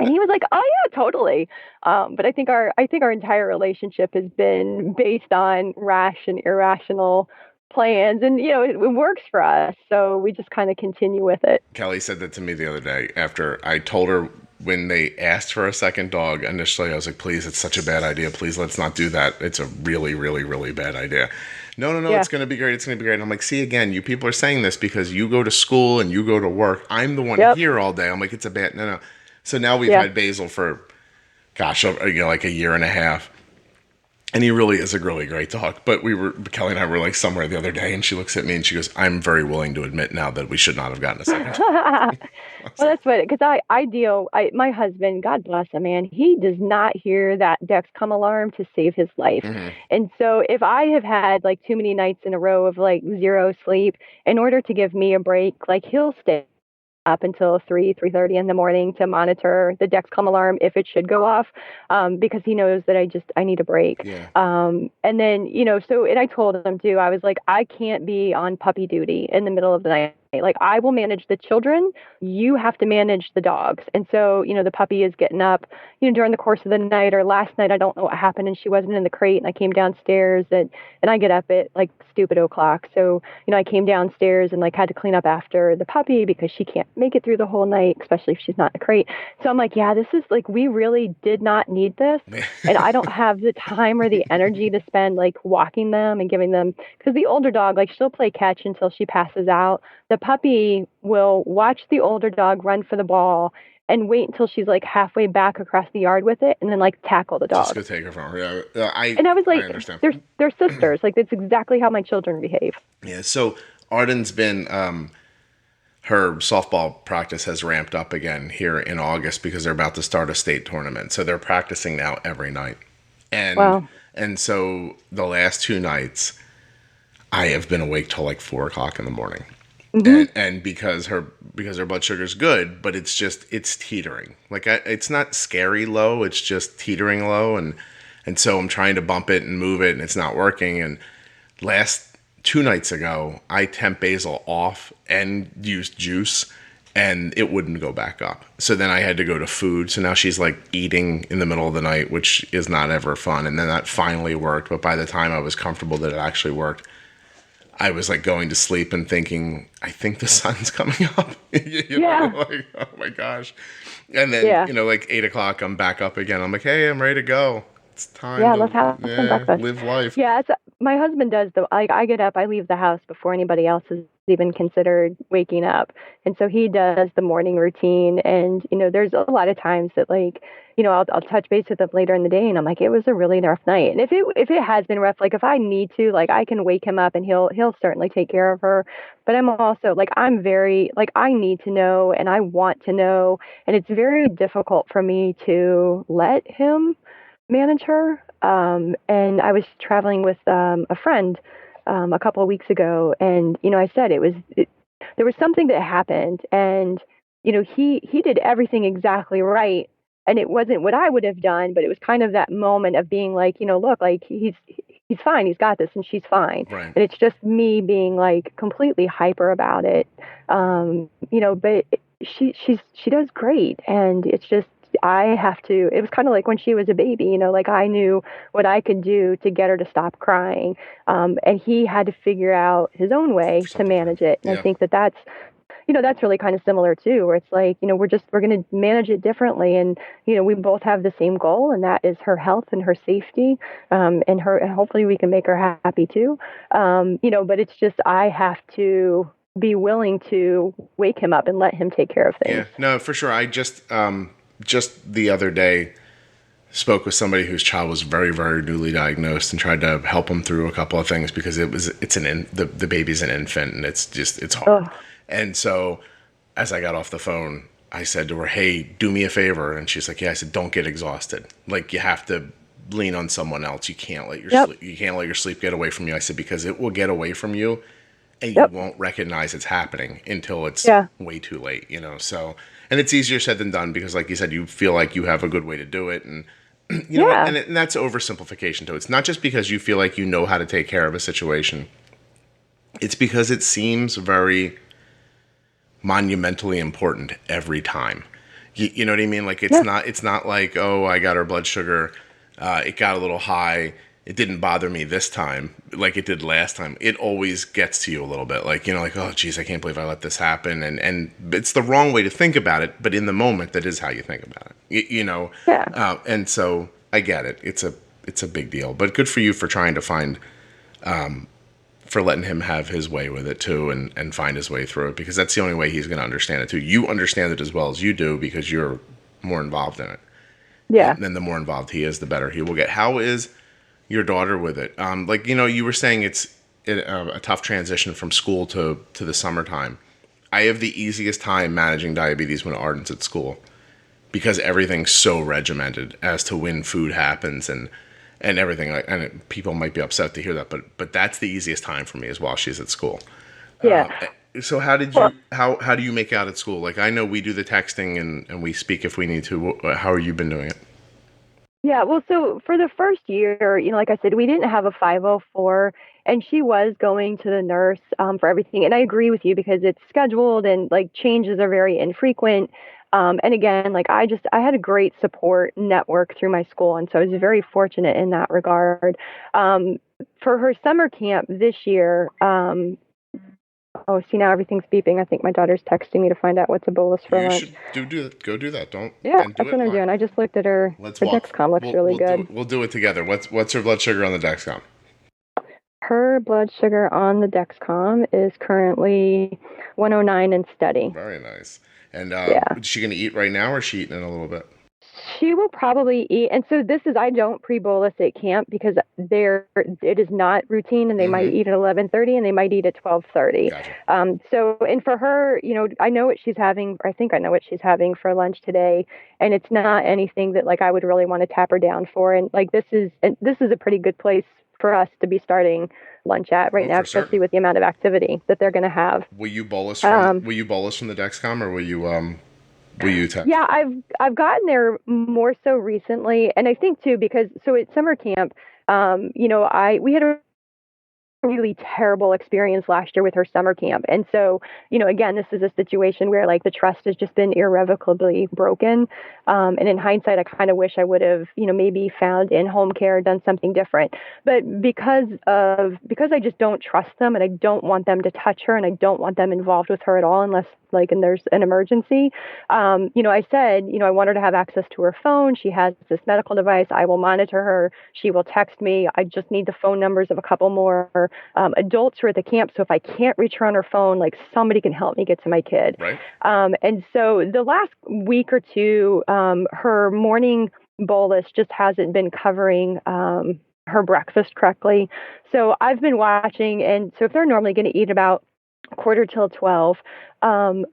B: And he was like, oh yeah, totally. But I think our entire relationship has been based on rash and irrational plans, and it works for us, so we just kind of continue with it.
A: Kelly said that to me the other day after I told her when they asked for a second dog. Initially, I was like, please, it's such a bad idea. Please, let's not do that. It's a really, really, really bad idea. No, yeah. It's going to be great. It's going to be great. And I'm like, see, again, you people are saying this because you go to school and you go to work. I'm the one here all day. I'm like, it's a bad, no. So now we've had Basil for, like a year and a half. And he really is a really great dog. But Kelly and I were like somewhere the other day, and she looks at me and she goes, I'm very willing to admit now that we should not have gotten a second.
B: Well, that's what, because my husband, God bless him, man, he does not hear that Dexcom alarm to save his life. Mm-hmm. And so if I have had like too many nights in a row of like zero sleep, in order to give me a break, like he'll stay up until 3:30 in the morning to monitor the Dexcom alarm if it should go off, because he knows that I need a break.
A: Yeah.
B: And then, and I told him too, I was like, I can't be on puppy duty in the middle of the night. Like, I will manage the children. You have to manage the dogs. And so, the puppy is getting up, during the course of the night, or last night, I don't know what happened, and she wasn't in the crate, and I came downstairs, and I get up at like stupid o'clock. So, I came downstairs and like had to clean up after the puppy because she can't make it through the whole night, especially if she's not in the crate. So I'm like, yeah, this is like, we really did not need this. And I don't have the time or the energy to spend like walking them and giving them, because the older dog, like, she'll play catch until she passes out. The puppy will watch the older dog run for the ball and wait until she's like halfway back across the yard with it, and then like tackle the dog.
A: Just go take her from her. Yeah,
B: I was like,
A: I understand.
B: They're sisters. Like, that's exactly how my children behave.
A: Yeah. So Arden's been, her softball practice has ramped up again here in August because they're about to start a state tournament. So they're practicing now every night. And,
B: wow.
A: And so the last 2 nights, I have been awake till like 4 o'clock in the morning. Mm-hmm. And because her blood sugar's good, but it's teetering. Like, it's not scary low, it's just teetering low. And so I'm trying to bump it and move it, and it's not working. And last 2 nights ago, I temp basil off and used juice, and it wouldn't go back up. So then I had to go to food. So now she's like eating in the middle of the night, which is not ever fun. And then that finally worked. But by the time I was comfortable that it actually worked, I was like going to sleep and thinking, I think the sun's coming up.
B: Yeah.
A: Like, oh my gosh. And then, like 8 o'clock, I'm back up again. I'm like, hey, I'm ready to go. It's time
B: let's have some breakfast.
A: Live life.
B: Yeah, my husband does I get up, I leave the house before anybody else has even considered waking up. And so he does the morning routine. And, there's a lot of times that like, I'll touch base with him later in the day, and I'm like, it was a really rough night. And if it has been rough, like if I need to, like I can wake him up and he'll certainly take care of her. But I'm also like, I'm very, like, I need to know and I want to know. And it's very difficult for me to let him manage her. And I was traveling with a friend a couple of weeks ago, and I said there was something that happened, and he did everything exactly right, and it wasn't what I would have done, but it was kind of that moment of being like, look, like he's fine, he's got this, and she's fine,
A: right.
B: And it's just me being like completely hyper about it, but she does great, and it's just, it was kind of like when she was a baby, like I knew what I could do to get her to stop crying. And he had to figure out his own way to manage it. And I think that's really kind of similar too, where it's like, we're going to manage it differently. And, we both have the same goal, and that is her health and her safety, and hopefully we can make her happy too. But it's just, I have to be willing to wake him up and let him take care of things.
A: Yeah, no, for sure. I just the other day spoke with somebody whose child was very, very newly diagnosed and tried to help him through a couple of things because the baby's an infant, and it's hard. And so as I got off the phone, I said to her, hey, do me a favor. And she's like, yeah. I said, don't get exhausted. Like, you have to lean on someone else. You can't let your sleep get away from you. I said, because it will get away from you, and you won't recognize it's happening until it's way too late, so. And it's easier said than done because, like you said, you feel like you have a good way to do it. And, and that's oversimplification too. It's not just because you feel like you know how to take care of a situation. It's because it seems very monumentally important every time. You know what I mean? Like, it's not like, oh, I got her blood sugar. It got a little high. It didn't bother me this time like it did last time. It always gets to you a little bit. Like, like, oh, geez, I can't believe I let this happen. And it's the wrong way to think about it. But in the moment, that is how you think about it,
B: Yeah.
A: And so I get it. It's a big deal. But good for you for trying to find, for letting him have his way with it, too, and find his way through it. Because that's the only way he's going to understand it, too. You understand it as well as you do because you're more involved in it.
B: Yeah.
A: And then the more involved he is, the better he will get. How is your daughter with it? You were saying it's a tough transition from school to the summertime. I have the easiest time managing diabetes when Arden's at school because everything's so regimented as to when food happens and everything. And people might be upset to hear that, but that's the easiest time for me is while she's at school.
B: Yeah.
A: So how do you make out at school? Like, I know we do the texting and we speak if we need to. How have you been doing it?
B: Yeah, well, so for the first year, like I said, we didn't have a 504, and she was going to the nurse for everything. And I agree with you because it's scheduled and like changes are very infrequent. And again, like I had a great support network through my school, and so I was very fortunate in that regard. Um, for her summer camp this year, oh, see, now everything's beeping. I think my daughter's texting me to find out what's a bolus for
A: You
B: lunch.
A: should go do that. Don't
B: Yeah,
A: and do
B: that's what
A: it
B: I'm
A: live.
B: doing. I just looked at her.
A: Let's
B: Her
A: walk.
B: Dexcom looks really good.
A: We'll do it together. What's her blood sugar on the Dexcom?
B: Her blood sugar on the Dexcom is currently 109 and steady.
A: Very nice. And
B: Yeah.
A: is she going to eat right now, or is she eating in a little bit?
B: She will probably eat, and so I don't pre-bolus at camp because it is not routine, and they might eat at 11:30 and they might eat at 12:30.
A: Gotcha.
B: So, and for her, I know what she's having. I think I know what she's having for lunch today, and it's not anything that like I would really want to tap her down for. And like this is a pretty good place for us to be starting lunch at right now, especially with the amount of activity that they're going to have.
A: Will you bolus from the Dexcom, or will you text?
B: Yeah, I've gotten there more so recently, and I think too because so at summer camp, we had a really terrible experience last year with her summer camp. And so, again, this is a situation where like the trust has just been irrevocably broken. And in hindsight, I kind of wish I would have, maybe found in-home care, done something different. But because I just don't trust them and I don't want them to touch her and I don't want them involved with her at all unless and there's an emergency. I said, I want her to have access to her phone. She has this medical device. I will monitor her. She will text me. I just need the phone numbers of a couple more adults who are at the camp. So if I can't reach her on her phone, like somebody can help me get to my kid.
A: Right.
B: And so the last week or two, her morning bolus just hasn't been covering her breakfast correctly. So I've been watching. And so if they're normally going to eat about 11:45,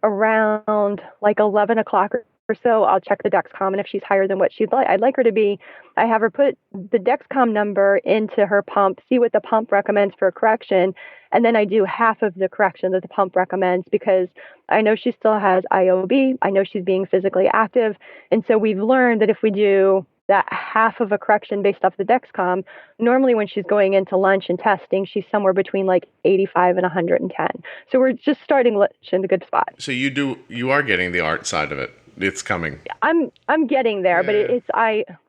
B: around like 11 o'clock or so, I'll check the Dexcom, and if she's higher than what she'd like, I'd like her to be. I have her put the Dexcom number into her pump, see what the pump recommends for a correction, and then I do half of the correction that the pump recommends because I know she still has IOB. I know she's being physically active, and so we've learned that if we do that half of a correction based off the Dexcom, normally when she's going into lunch and testing, she's somewhere between like 85 and 110. So we're just starting lunch in a good spot.
A: So you are getting the art side of it. It's coming.
B: I'm getting there, but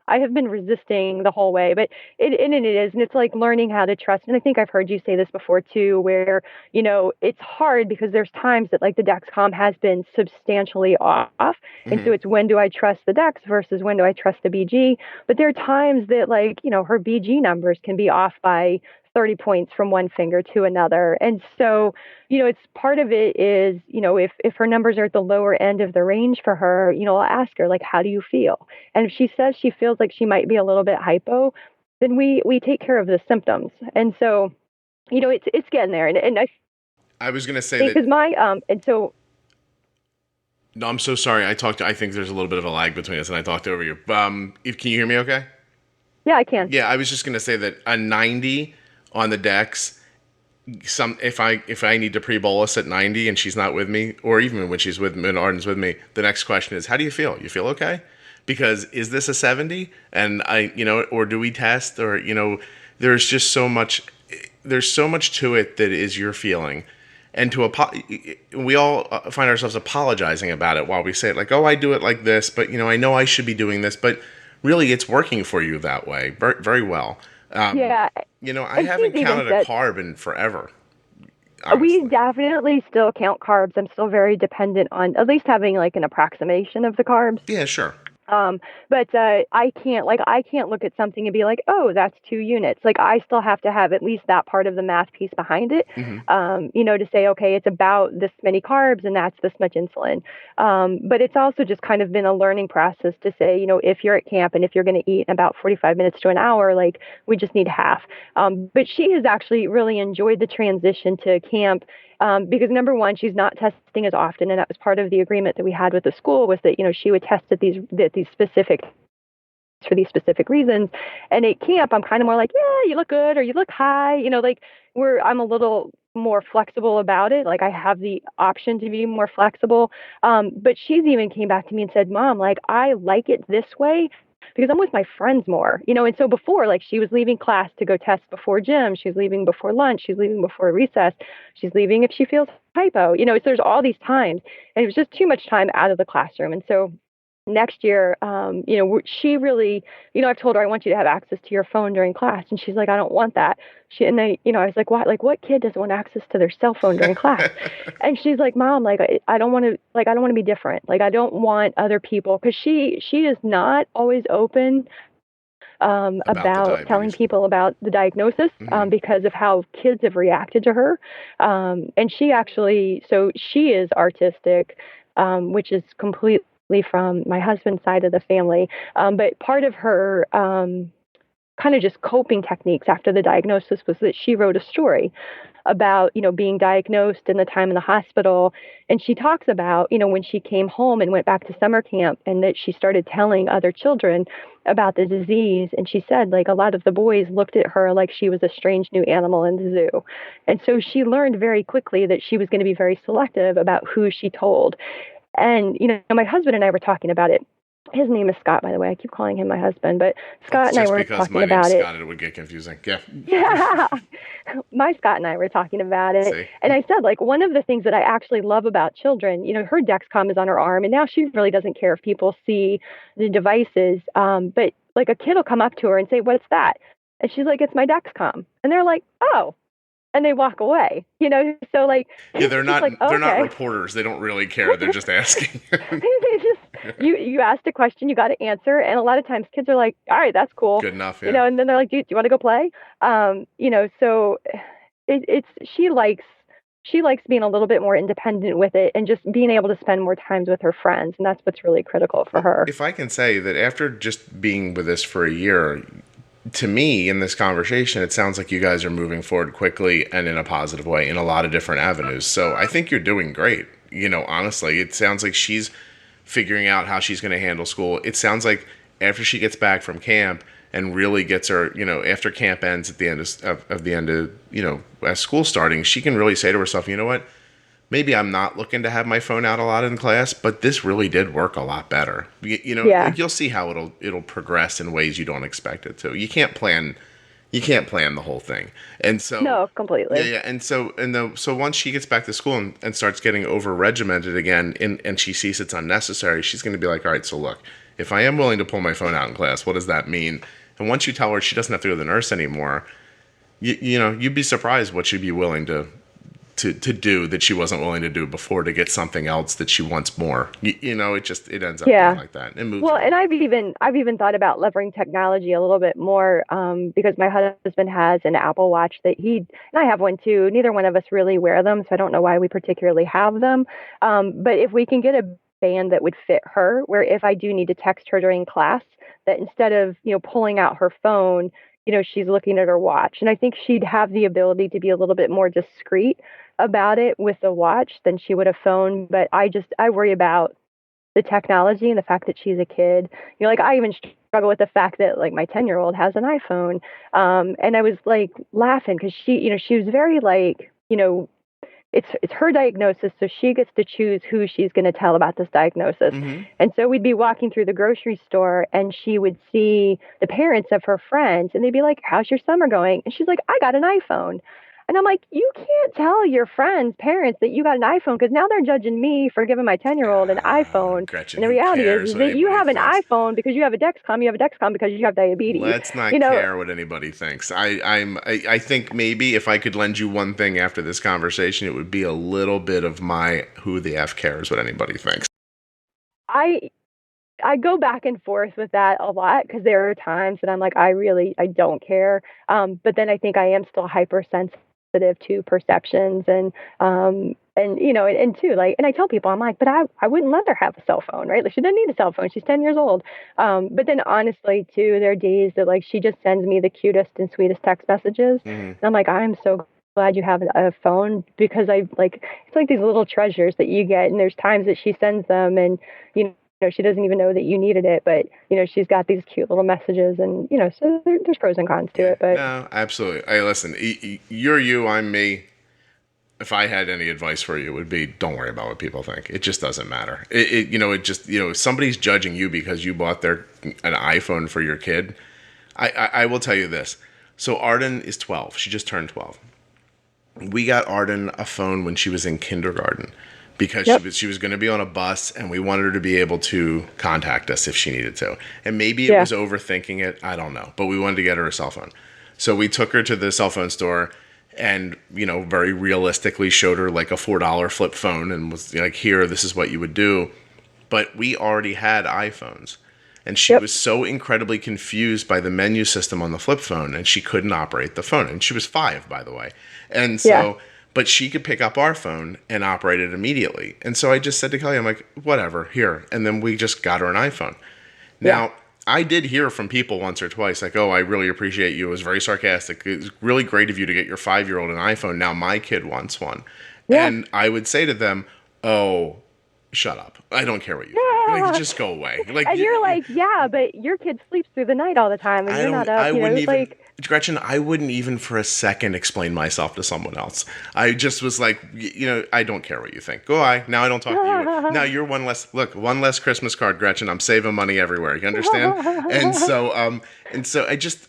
B: I have been resisting the whole way, but it is, and it's like learning how to trust. And I think I've heard you say this before too, where, it's hard because there's times that like the Dexcom has been substantially off. And so it's when do I trust the Dex versus when do I trust the BG? But there are times that like, her BG numbers can be off by 30 points from one finger to another. And so, it's part of it is, if her numbers are at the lower end of the range for her, I'll ask her, like, how do you feel? And if she says she feels like she might be a little bit hypo, then we take care of the symptoms. And so, it's getting there. And
A: I was going to say that.
B: Because and so.
A: No, I'm so sorry. I think there's a little bit of a lag between us and I talked over you. Can you hear me okay?
B: Yeah, I can.
A: Yeah, I was just going to say that a 90 on the Dex, if I need to pre-bolus at 90 and she's not with me, or even when she's with me and Arden's with me, the next question is, how do you feel? You feel okay? Because is this a 70? And or do we test? Or, there's just so much to it that is your feeling. And we all find ourselves apologizing about it while we say it, like, oh, I do it like this, but, I know I should be doing this, but really it's working for you that way very, very well.
B: Yeah.
A: I haven't counted a carb in forever. Honestly.
B: We definitely still count carbs. I'm still very dependent on at least having like an approximation of the carbs.
A: Yeah, sure.
B: But I can't look at something and be like, oh, that's 2 units. Like I still have to have at least that part of the math piece behind it, to say, okay, it's about this many carbs and that's this much insulin. But it's also just kind of been a learning process to say, if you're at camp and if you're going to eat in about 45 minutes to an hour, like we just need half. But she has actually really enjoyed the transition to camp. Because number one, she's not testing as often, and that was part of the agreement that we had with the school was that she would test at these specific for these specific reasons. And at camp, I'm kind of more like, yeah, you look good or you look high, I'm a little more flexible about it. Like I have the option to be more flexible. But she's even came back to me and said, Mom, like I like it this way because I'm with my friends more, and so before, like, she was leaving class to go test before gym. She's leaving before lunch. She's leaving before recess. She's leaving if she feels hypo, so there's all these times, and it was just too much time out of the classroom. And so next year, she really, I've told her, I want you to have access to your phone during class. And she's like, I don't want that. I was like, what? Like, what kid doesn't want access to their cell phone during class? And she's like, Mom, like, I don't want to be different. Like, I don't want other people, because she is not always open about telling people about the diagnosis, because of how kids have reacted to her. And she actually, so she is artistic, which is completely from my husband's side of the family. But part of her kind of just coping techniques after the diagnosis was that she wrote a story about, being diagnosed and the time in the hospital. And she talks about, when she came home and went back to summer camp, and that she started telling other children about the disease. And she said, like, a lot of the boys looked at her like she was a strange new animal in the zoo. And so she learned very quickly that she was going to be very selective about who she told. And, my husband and I were talking about it. His name is Scott, by the way. I keep calling him my husband, but Scott and I were talking about it.
A: Scott, it would get confusing. Yeah.
B: Yeah. My Scott and I were talking about it. See? And I said, like, one of the things that I actually love about children, her Dexcom is on her arm, and now she really doesn't care if people see the devices. But like, a kid will come up to her and say, "What's that?" And she's like, "It's my Dexcom." And they're like, "Oh." And they walk away, so like,
A: yeah, they're not reporters. They don't really care. They're just asking.
B: you asked a question, you got to answer. And a lot of times kids are like, all right, that's cool.
A: Good enough. Yeah.
B: And then they're like, do you want to go play? So she likes being a little bit more independent with it, and just being able to spend more time with her friends. And that's what's really critical for her.
A: If I can say that after just being with this for a year, to me, in this conversation, it sounds like you guys are moving forward quickly and in a positive way in a lot of different avenues. So I think you're doing great. Honestly, it sounds like she's figuring out how she's going to handle school. It sounds like after she gets back from camp and really gets her, after camp ends at the end of as school starting, she can really say to herself, you know what? Maybe I'm not looking to have my phone out a lot in class, but this really did work a lot better. You'll see how it'll progress in ways you don't expect it to. You can't plan the whole thing. And so
B: no, completely.
A: Yeah. And so once she gets back to school and starts getting over regimented again, and she sees it's unnecessary, she's going to be like, all right, so look, if I am willing to pull my phone out in class, what does that mean? And once you tell her she doesn't have to go to the nurse anymore, you'd be surprised what she'd be willing to do that she wasn't willing to do before to get something else that she wants more. It ends up being like that. It moves.
B: Well, and I've even thought about leveraging technology a little bit more, because my husband has an Apple Watch and I have one too. Neither one of us really wear them, so I don't know why we particularly have them. But if we can get a band that would fit her, where if I do need to text her during class, that instead of, pulling out her phone, she's looking at her watch. And I think she'd have the ability to be a little bit more discreet about it with the watch than she would have phone. But I worry about the technology and the fact that she's a kid. I even struggle with the fact that, like, my 10-year-old has an iPhone. And I was like laughing because she was very like, it's her diagnosis, so she gets to choose who she's going to tell about this diagnosis. Mm-hmm. And so we'd be walking through the grocery store, and she would see the parents of her friends, and they'd be like, "How's your summer going?" And she's like, "I got an iPhone." And I'm like, you can't tell your friends' parents that you got an iPhone, because now they're judging me for giving my 10-year-old an iPhone.
A: Gretchen,
B: and the reality is that you have an iPhone because you have a Dexcom. You have a Dexcom because you have diabetes.
A: Let's not care what anybody thinks. I think maybe if I could lend you one thing after this conversation, it would be a little bit of my who the F cares what anybody thinks.
B: I go back and forth with that a lot, because there are times that I'm like, I don't care. But then I think I am still hypersensitive to perceptions and too, like, and I tell people, I'm like, but I wouldn't let her have a cell phone, right? Like, she doesn't need a cell phone. She's 10 years old. But then honestly too, there are days that, like, she just sends me the cutest and sweetest text messages. Mm-hmm. And I'm like, I'm so glad you have a phone, because it's like these little treasures that you get. And there's times that she sends them, and, she doesn't even know that you needed it, but, she's got these cute little messages, and, so there's pros and cons to it. But
A: no, absolutely. Hey, listen, you're you, I'm me. if I had any advice for you, it would be don't worry about what people think. It just doesn't matter. If somebody's judging you because you bought an iPhone for your kid, I will tell you this. So Arden is 12. She just turned 12. We got Arden a phone when she was in kindergarten because she was going to be on a bus, and we wanted her to be able to contact us if she needed to. And maybe it was overthinking it. I don't know. But we wanted to get her a cell phone. So we took her to the cell phone store and, very realistically showed her like a $4 flip phone and was like, here, this is what you would do. But we already had iPhones. And she was so incredibly confused by the menu system on the flip phone, and she couldn't operate the phone. And she was 5, by the way. And so, but she could pick up our phone and operate it immediately. And so I just said to Kelly, I'm like, whatever, here. And then we just got her an iPhone. Now, I did hear from people once or twice, like, oh, I really appreciate you. It was very sarcastic. It was really great of you to get your 5-year-old an iPhone. Now my kid wants one. Yeah. And I would say to them, oh, shut up. I don't care what you think. Like, just go away. Like,
B: and you're like, yeah, but your kid sleeps through the night all the time, and you're not up.
A: Gretchen, I wouldn't even for a second explain myself to someone else. I just was like, I don't care what you think. Go away. Now I don't talk to you. Now you're one less Christmas card, Gretchen. I'm saving money everywhere. You understand? And so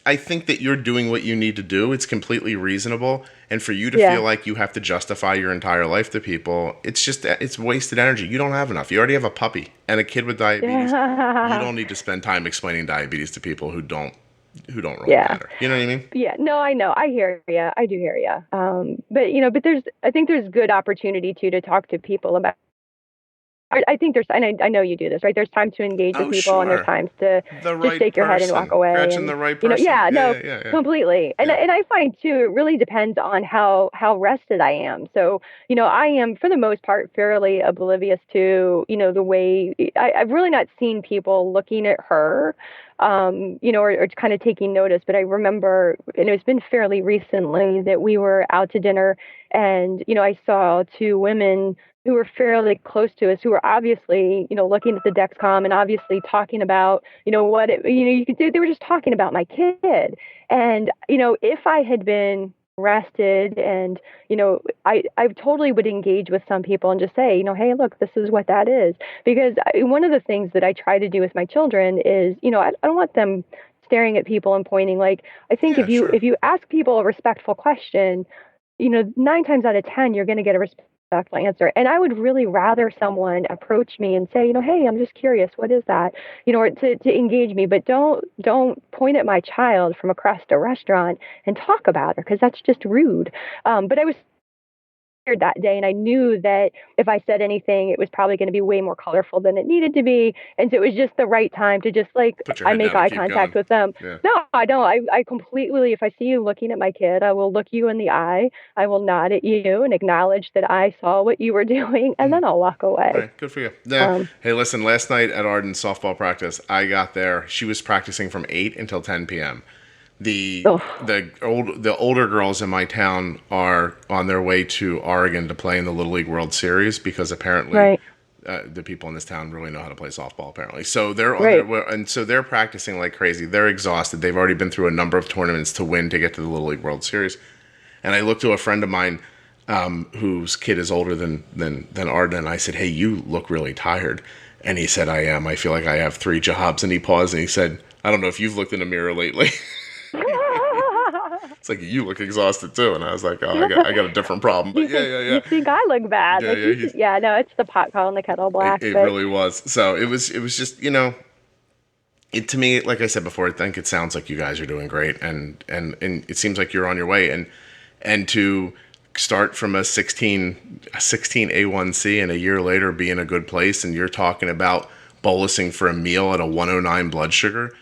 A: I think that you're doing what you need to do. It's completely reasonable. And for you to feel like you have to justify your entire life to people, it's wasted energy. You don't have enough. You already have a puppy and a kid with diabetes. You don't need to spend time explaining diabetes to people who don't really matter. You know what I mean? Yeah.
B: No, I know. I hear you. I do hear you. But I think there's good opportunity to talk to people about. I think I know you do this, right? There's time to engage with people, and there's times to just shake your head and walk away.
A: Gretchen, the right person.
B: Completely. And I find too, it really depends on how rested I am. So, I am for the most part fairly oblivious to, the way I've really not seen people looking at her, or kind of taking notice. But I remember, and it's been fairly recently that we were out to dinner, and, I saw 2 women who were fairly close to us, who were obviously, looking at the Dexcom and obviously talking about, what you could do. They were just talking about my kid. And, if I had been rested and, I totally would engage with some people and just say, hey, look, this is what that is. Because one of the things that I try to do with my children is, I don't want them staring at people and pointing. Like, I think if you ask people a respectful question, 9 times out of 10, you're going to get a respectful answer. And I would really rather someone approach me and say, hey, I'm just curious, what is that? Or to engage me, but don't point at my child from across a restaurant and talk about her, because that's just rude. But I was scared that day, and I knew that if I said anything, it was probably going to be way more colorful than it needed to be. And so it was just the right time to just I make eye contact with them. Yeah. No, I don't. I completely, if I see you looking at my kid, I will look you in the eye. I will nod at you and acknowledge that I saw what you were doing, and then I'll walk away.
A: Right, good for you. Yeah. Hey, listen, last night at Arden softball practice, I got there. She was practicing from 8 until 10 p.m. The older girls in my town are on their way to Oregon to play in the Little League World Series, because apparently the people in this town really know how to play softball, apparently. So they're on their way, and so they're practicing like crazy. They're exhausted. They've already been through a number of tournaments to win to get to the Little League World Series. And I looked to a friend of mine whose kid is older than Arden, and I said, hey, you look really tired. And he said, I am. I feel like I have 3 jobs. And he paused and he said, I don't know if you've looked in the mirror lately. It's like, you look exhausted too. And I was like, oh, I got a different problem. But
B: You think I look bad. No, it's the pot calling the kettle black.
A: It really was. So it was just, to me, like I said before, I think it sounds like you guys are doing great. And it seems like you're on your way. And to start from a 16 A1C and a year later be in a good place, and you're talking about bolusing for a meal at a 109 blood sugar.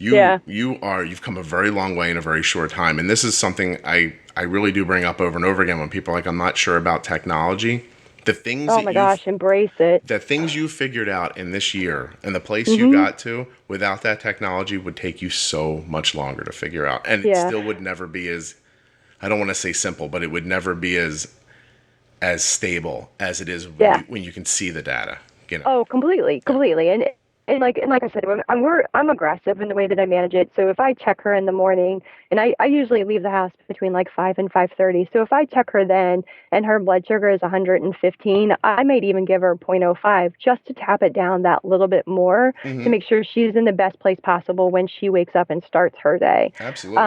A: You've come a very long way in a very short time. And this is something I really do bring up over and over again when people are like, I'm not sure about technology. The things
B: embrace it.
A: The things you figured out in this year and the place you got to without that technology would take you so much longer to figure out. And it still would never be as, I don't want to say simple, but it would never be as stable as it is when you can see the data.
B: Oh, completely. And and like I said, I'm aggressive in the way that I manage it. So if I check her in the morning, and I usually leave the house between like 5 and 5:30. So if I check her then, and her blood sugar is 115, I might even give her 0.05 just to tap it down that little bit more to
A: Mm-hmm.
B: make sure she's in the best place possible when she wakes up and starts her day.
A: Absolutely.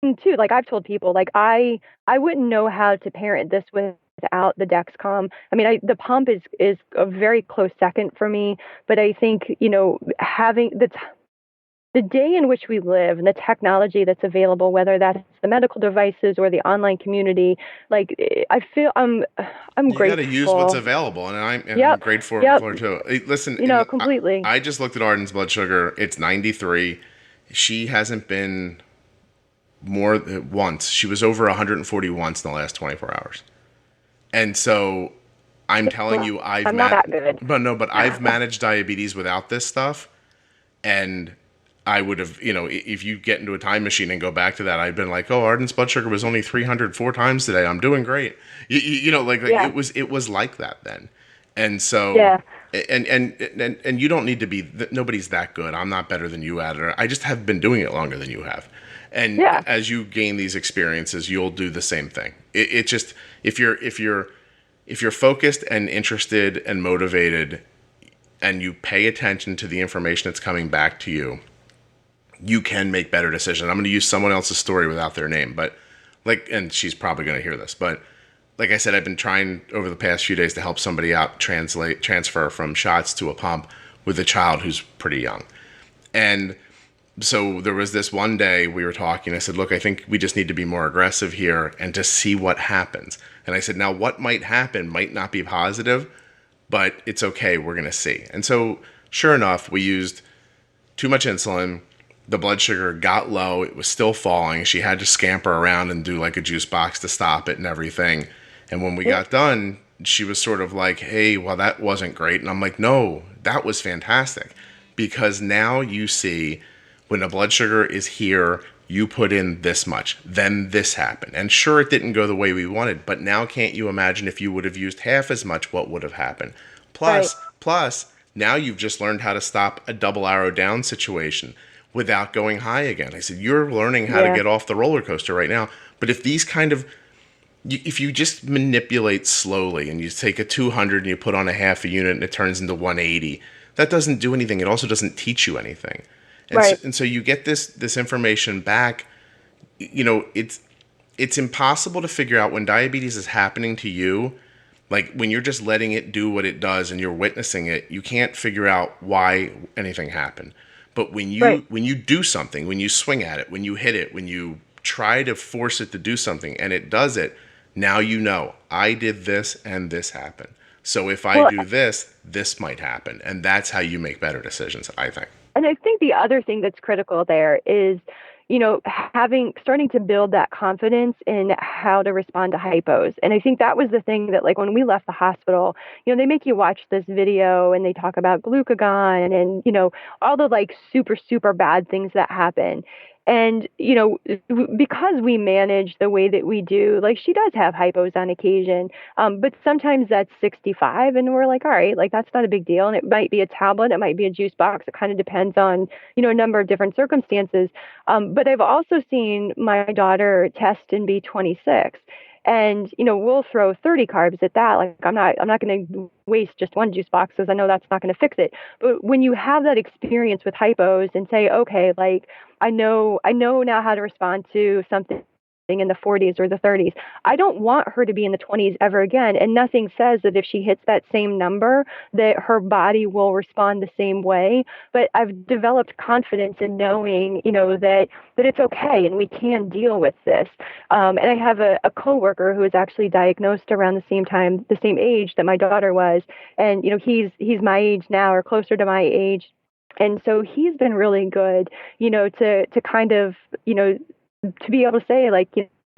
B: And too, like I've told people, like I wouldn't know how to parent this without the Dexcom. I mean, the pump is a very close second for me, but I think, having the day in which we live and the technology that's available, whether that's the medical devices or the online community, like I feel I'm
A: You got to use what's
B: grateful.
A: available, and I'm
B: Yep.
A: grateful
B: Yep.
A: for it too. Listen,
B: Completely.
A: I just looked at Arden's blood sugar. It's 93. She hasn't been more once. She was over 140 once in the last 24 hours. And so I'm telling you,
B: I'm not that good.
A: but I've managed diabetes without this stuff. And I would have, if you get into a time machine and go back to that, I'd been like, oh, Arden's blood sugar was only 304 times today. I'm doing great.
B: Yeah.
A: It was like that then. And so,
B: Yeah.
A: and you don't need to be, nobody's that good. I'm not better than you at it. I just have been doing it longer than you have. And
B: Yeah.
A: as you gain these experiences, you'll do the same thing. It just, if you're focused and interested and motivated and you pay attention to the information that's coming back to you, you can make better decisions. I'm going to use someone else's story without their name, but and she's probably going to hear this, but like I said, I've been trying over the past few days to help somebody out transfer from shots to a pump with a child who's pretty young. And so there was this one day we were talking. I said, look, I think we just need to be more aggressive here and just see what happens. And I said, now what might happen might not be positive, but it's okay. We're going to see. And so sure enough, we used too much insulin. The blood sugar got low. It was still falling. She had to scamper around and do like a juice box to stop it and everything. And when we got done, she was sort of like, hey, well, that wasn't great. And I'm like, no, that was fantastic. Because now you see when the blood sugar is here, you put in this much, then this happened. And sure, it didn't go the way we wanted, but now can't you imagine if you would have used half as much, what would have happened? Plus, now you've just learned how to stop a double arrow down situation without going high again. I said, you're learning how to get off the roller coaster right now. But if if you just manipulate slowly and you take a 200 and you put on a half a unit and it turns into 180, that doesn't do anything. It also doesn't teach you anything. And so you get this information back. It's impossible to figure out when diabetes is happening to you. Like when you're just letting it do what it does and you're witnessing it, you can't figure out why anything happened. But when you do something, when you swing at it, when you hit it, when you try to force it to do something and it does it, now you know I did this and this happened. So if I do this, this might happen. And that's how you make better decisions, I think.
B: And I think the other thing that's critical there is, starting to build that confidence in how to respond to hypos. And I think that was the thing that, like, when we left the hospital, they make you watch this video and they talk about glucagon and, all the like super, super bad things that happen. And, because we manage the way that we do, like she does have hypos on occasion, but sometimes that's 65 and we're like, all right, like that's not a big deal. And it might be a tablet, it might be a juice box. It kind of depends on, a number of different circumstances. But I've also seen my daughter test and be 26. And, we'll throw 30 carbs at that. Like I'm not going to waste just one juice box because I know that's not going to fix it. But when you have that experience with hypos and say, okay, like I know now how to respond to something in the 40s or the 30s. I don't want her to be in the 20s ever again. And nothing says that if she hits that same number, that her body will respond the same way. But I've developed confidence in knowing, that it's okay and we can deal with this. And I have a coworker who was actually diagnosed around the same age that my daughter was. And, he's my age now or closer to my age. And so he's been really good, to kind of, to be able to say, like,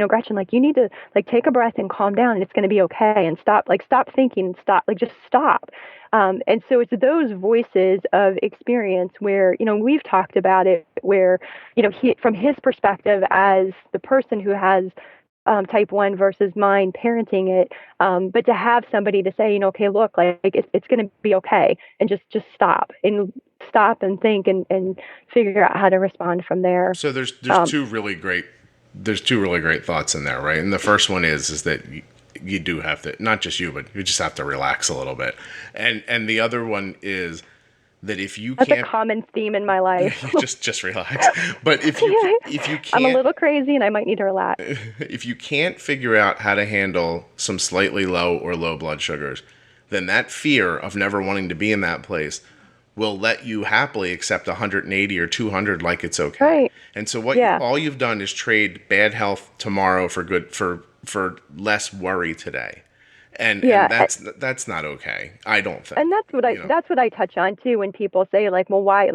B: Gretchen, like you need to like take a breath and calm down and it's going to be okay, and stop thinking and just stop. And so it's those voices of experience where, we've talked about it where, from his perspective as the person who has type 1 versus mine parenting it. But to have somebody to say, okay, look, like it's going to be okay, and just stop and think and figure out how to respond from there.
A: So there's two really great thoughts in there, right? And the first one is that you do have to, not just you, but you just have to relax a little bit. And the other one is that if you
B: That's
A: can't,
B: a common theme in my life.
A: just relax. But if you can't,
B: I'm a little crazy and I might need to relax.
A: If you can't figure out how to handle some slightly low or low blood sugars, then that fear of never wanting to be in that place will let you happily accept 180 or 200 like it's okay.
B: Right.
A: And so all you've done is trade bad health tomorrow for less worry today. And that's not okay. I don't think.
B: And that's what I touch on too when people say like, well, why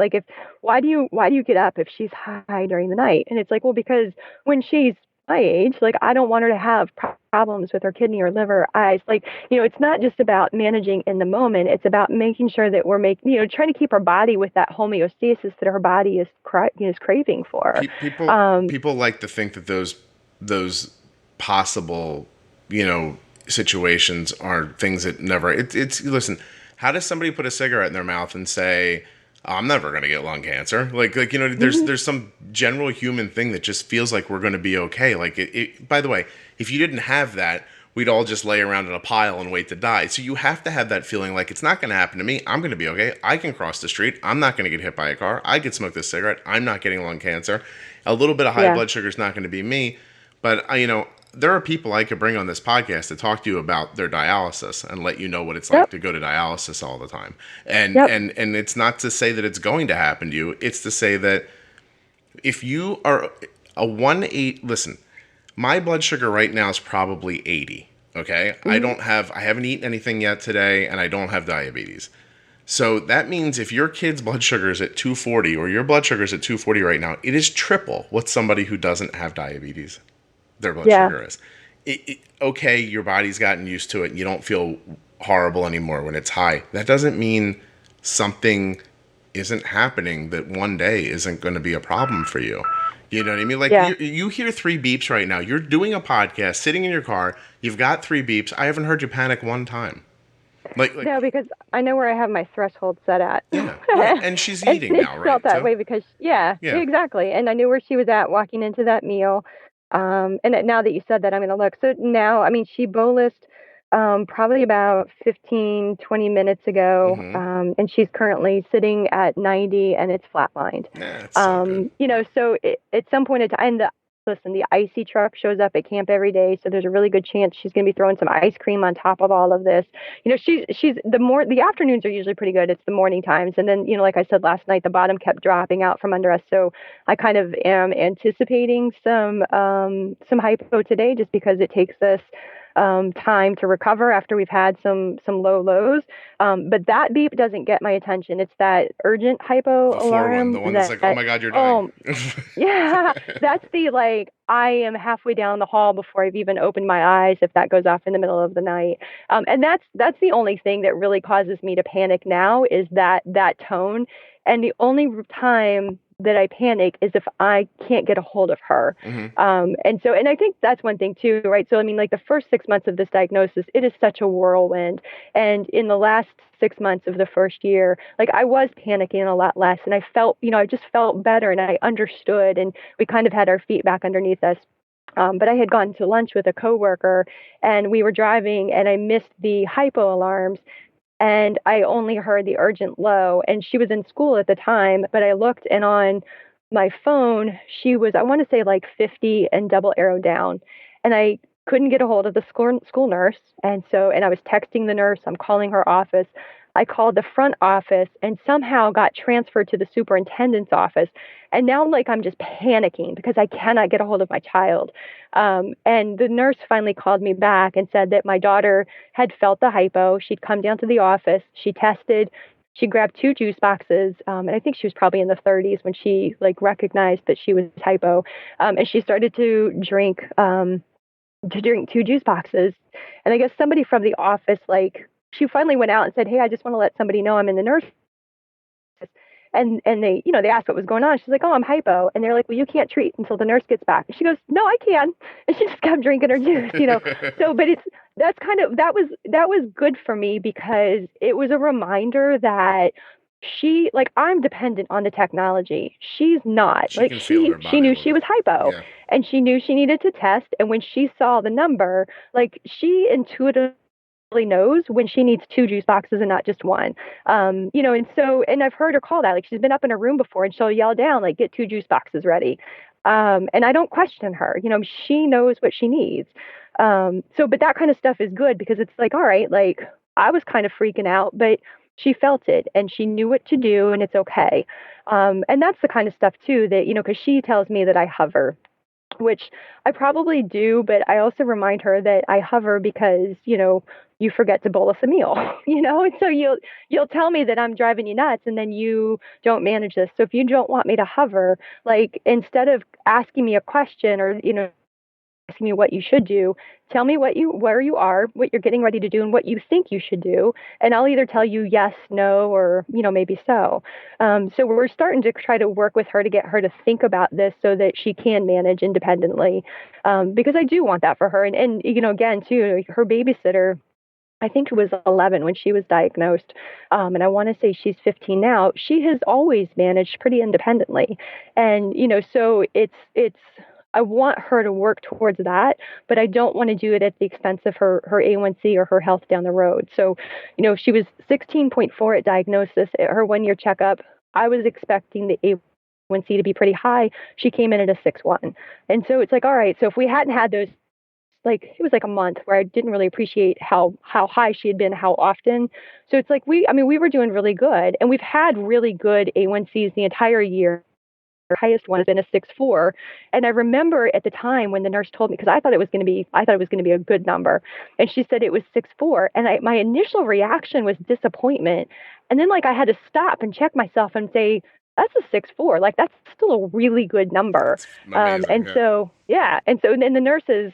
B: do you get up if she's high during the night? And it's like, well, because when she's my age, like I don't want her to have problems with her kidney or liver, eyes. Like, it's not just about managing in the moment. It's about making sure that we're trying to keep our body with that homeostasis that her body is craving for.
A: People like to think that those possible, situations are things that never. It's listen. How does somebody put a cigarette in their mouth and say, I'm never going to get lung cancer? There's some general human thing that just feels like we're going to be okay. Like by the way, if you didn't have that, we'd all just lay around in a pile and wait to die. So you have to have that feeling like it's not going to happen to me. I'm going to be okay. I can cross the street. I'm not going to get hit by a car. I could smoke this cigarette. I'm not getting lung cancer. A little bit of high blood sugar is not going to be me. But there are people I could bring on this podcast to talk to you about their dialysis and let you know what it's like to go to dialysis all the time. And it's not to say that it's going to happen to you. It's to say that if you are a 1/8, listen, my blood sugar right now is probably 80. Okay. Mm-hmm. I haven't eaten anything yet today, and I don't have diabetes. So that means if your kid's blood sugar is at 240 or your blood sugar is at 240 right now, it is triple what somebody who doesn't have diabetes their blood sugar is. Okay, your body's gotten used to it and you don't feel horrible anymore when it's high. That doesn't mean something isn't happening that one day isn't going to be a problem for you. You know what I mean? Like you hear 3 beeps right now. You're doing a podcast, sitting in your car. You've got 3 beeps. I haven't heard you panic one time. Like
B: no, because I know where I have my threshold set at.
A: Yeah, and she's eating now, right?
B: It felt that way because exactly. And I knew where she was at walking into that meal. And now that you said that, I'm going to look. So now, I mean, she bolused probably about 15, 20 minutes ago. Mm-hmm. And she's currently sitting at 90 and it's flatlined.
A: Yeah, so
B: so at some point in time, the icy truck shows up at camp every day. So there's a really good chance she's going to be throwing some ice cream on top of all of this. The afternoons are usually pretty good. It's the morning times. And then, like I said last night, the bottom kept dropping out from under us. So I kind of am anticipating some hypo today just because it takes us time to recover after we've had some low lows. But that beep doesn't get my attention. It's that urgent hypo alarm.
A: The one that's like, oh my God, you're dying.
B: That's the like, I am halfway down the hall before I've even opened my eyes if that goes off in the middle of the night. And that's the only thing that really causes me to panic now is that tone. And the only time that I panic is if I can't get a hold of her. Mm-hmm. And I think that's one thing too, right? So, I mean, like the first 6 months of this diagnosis, it is such a whirlwind. And in the last 6 months of the first year, like I was panicking a lot less and I felt, I just felt better and I understood and we kind of had our feet back underneath us. But I had gone to lunch with a coworker and we were driving and I missed the hypo alarms. And I only heard the urgent low, and she was in school at the time, but I looked and on my phone, she was, I want to say like 50 and double arrow down. And I couldn't get a hold of the school nurse. And I was texting the nurse, I'm calling her office. I called the front office and somehow got transferred to the superintendent's office. And now like I'm just panicking because I cannot get a hold of my child. And the nurse finally called me back and said that my daughter had felt the hypo. She'd come down to the office. She tested. She grabbed 2 juice boxes. And I think she was probably in the 30s when she like recognized that she was hypo. And she started to drink 2 juice boxes. And I guess somebody from the office, like, she finally went out and said, hey, I just want to let somebody know I'm in the nurse. And they, they asked what was going on. She's like, oh, I'm hypo. And they're like, well, you can't treat until the nurse gets back. And she goes, no, I can. And she just kept drinking her juice, So, but that was good for me because it was a reminder that I'm dependent on the technology. She's not. She knew she was hypo, and she knew she needed to test. And when she saw the number, she intuitively knows when she needs 2 juice boxes and not just one. And I've heard her call that. She's been up in her room before and she'll yell down, get 2 juice boxes ready. And I don't question her. She knows what she needs. But that kind of stuff is good because it's all right, I was kind of freaking out, but she felt it and she knew what to do and it's okay. And that's the kind of stuff too that, because she tells me that I hover, which I probably do, but I also remind her that I hover because, you forget to bolus a meal, and so you'll tell me that I'm driving you nuts and then you don't manage this. So if you don't want me to hover, instead of asking me a question or, asking me what you should do, tell me where you are, what you're getting ready to do and what you think you should do. And I'll either tell you yes, no, or, maybe so. So we're starting to try to work with her to get her to think about this so that she can manage independently. Because I do want that for her. And again, too, her babysitter, I think it was 11 when she was diagnosed. And I want to say she's 15 now. She has always managed pretty independently. And, so it's, I want her to work towards that, but I don't want to do it at the expense of her A1C or her health down the road. So, she was 16.4 at diagnosis at her 1-year checkup. I was expecting the A1C to be pretty high. She came in at a 6.1. And so it's all right. So if we hadn't had those, it was a month where I didn't really appreciate how high she had been, how often. So it's we were doing really good, and we've had really good A1Cs the entire year. Her highest one has been a 6.4. And I remember at the time when the nurse told me, because I thought it was going to be a good number. And she said it was 6.4. And my initial reaction was disappointment. And then I had to stop and check myself and say, that's a 6.4. That's still a really good number.
A: Amazing,
B: so then the nurses,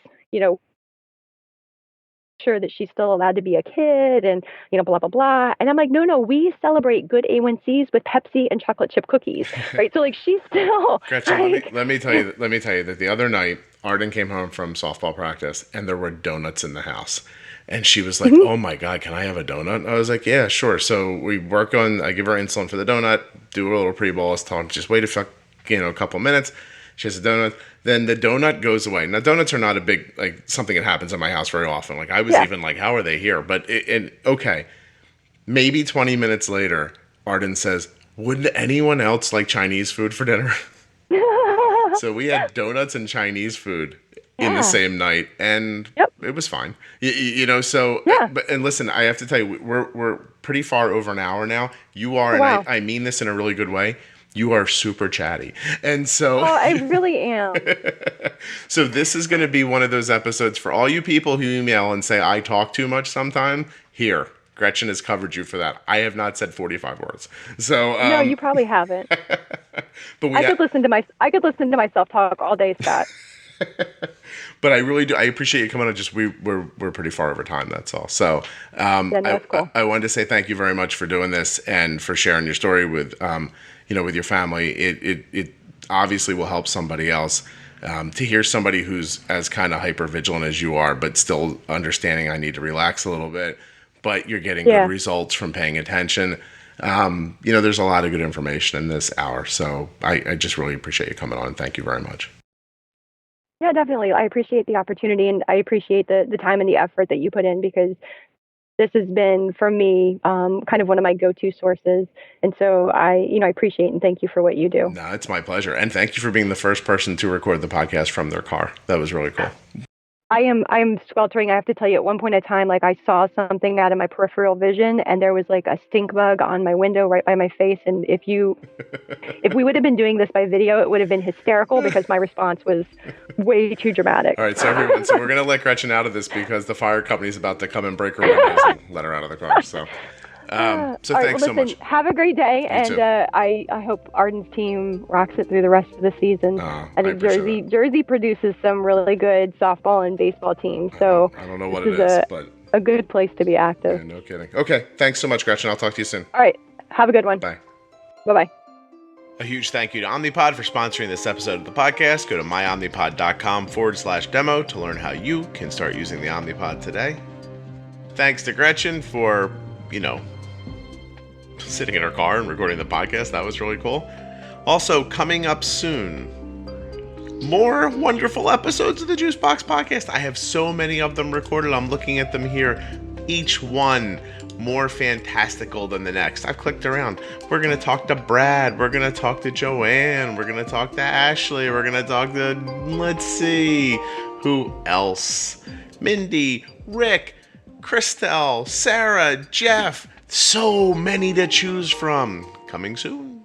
B: sure that she's still allowed to be a kid and, blah, blah, blah. And I'm like, no, we celebrate good A1Cs with Pepsi and chocolate chip cookies, right? So she's still.
A: Gretchen, let me tell you that the other night, Arden came home from softball practice and there were donuts in the house. And she was like, oh my God, can I have a donut? And I was like, yeah, sure. So I give her insulin for the donut, do a little pre-bolus, tell her just wait a couple minutes. She has a donut. Then the donut goes away. Now, donuts are not a big, something that happens in my house very often. I was even how are they here? But, okay. Maybe 20 minutes later, Arden says, wouldn't anyone else like Chinese food for dinner? So we had donuts and Chinese food in the same night, and it was fine. And listen, I have to tell you, we're pretty far over an hour now. You are, and I mean this in a really good way. You are super chatty. And so
B: I really am.
A: So this is going to be one of those episodes for all you people who email and say, I talk too much sometime. Here, Gretchen has covered you for that. I have not said 45 words. So
B: no, you probably haven't.
A: But
B: I could listen to myself talk all day, Scott.
A: But I really do. I appreciate you coming on. Just we're pretty far over time. That's all. So
B: that's cool.
A: I wanted to say thank you very much for doing this and for sharing your story with with your family. It obviously will help somebody else to hear somebody who's as kind of hyper vigilant as you are, but still understanding I need to relax a little bit. But you're getting good results from paying attention. There's a lot of good information in this hour. So I just really appreciate you coming on. Thank you very much.
B: Yeah, definitely. I appreciate the opportunity, and I appreciate the time and the effort that you put in, because this has been, for me, kind of one of my go-to sources. And so I appreciate and thank you for what you do.
A: No, it's my pleasure. And thank you for being the first person to record the podcast from their car. That was really cool.
B: I'm sweltering. I have to tell you, at one point in time, I saw something out of my peripheral vision, and there was a stink bug on my window right by my face. And if we would have been doing this by video, it would have been hysterical, because my response was way too dramatic.
A: All right, so everyone, we're going to let Gretchen out of this because the fire company's about to come and break her windows and let her out of the car. So thanks so much.
B: Have a great day, I hope Arden's team rocks it through the rest of the season. I think Jersey produces some really good softball and baseball teams. So
A: I don't know what it is, but
B: a good place to be active.
A: Yeah, no kidding. Okay, thanks so much, Gretchen. I'll talk to you soon.
B: All right, have a good one.
A: Bye.
B: Bye-bye.
A: A huge thank you to OmniPod for sponsoring this episode of the podcast. Go to myomnipod.com/demo to learn how you can start using the OmniPod today. Thanks to Gretchen for, sitting in her car and recording the podcast. That was really cool. Also, coming up soon, more wonderful episodes of the Juicebox Podcast. I have so many of them recorded. I'm looking at them here. Each one more fantastical than the next. I've clicked around. We're going to talk to Brad. We're going to talk to Joanne. We're going to talk to Ashley. We're going to talk to, let's see, who else? Mindy, Rick, Christelle, Sarah, Jeff. So many to choose from. Coming soon.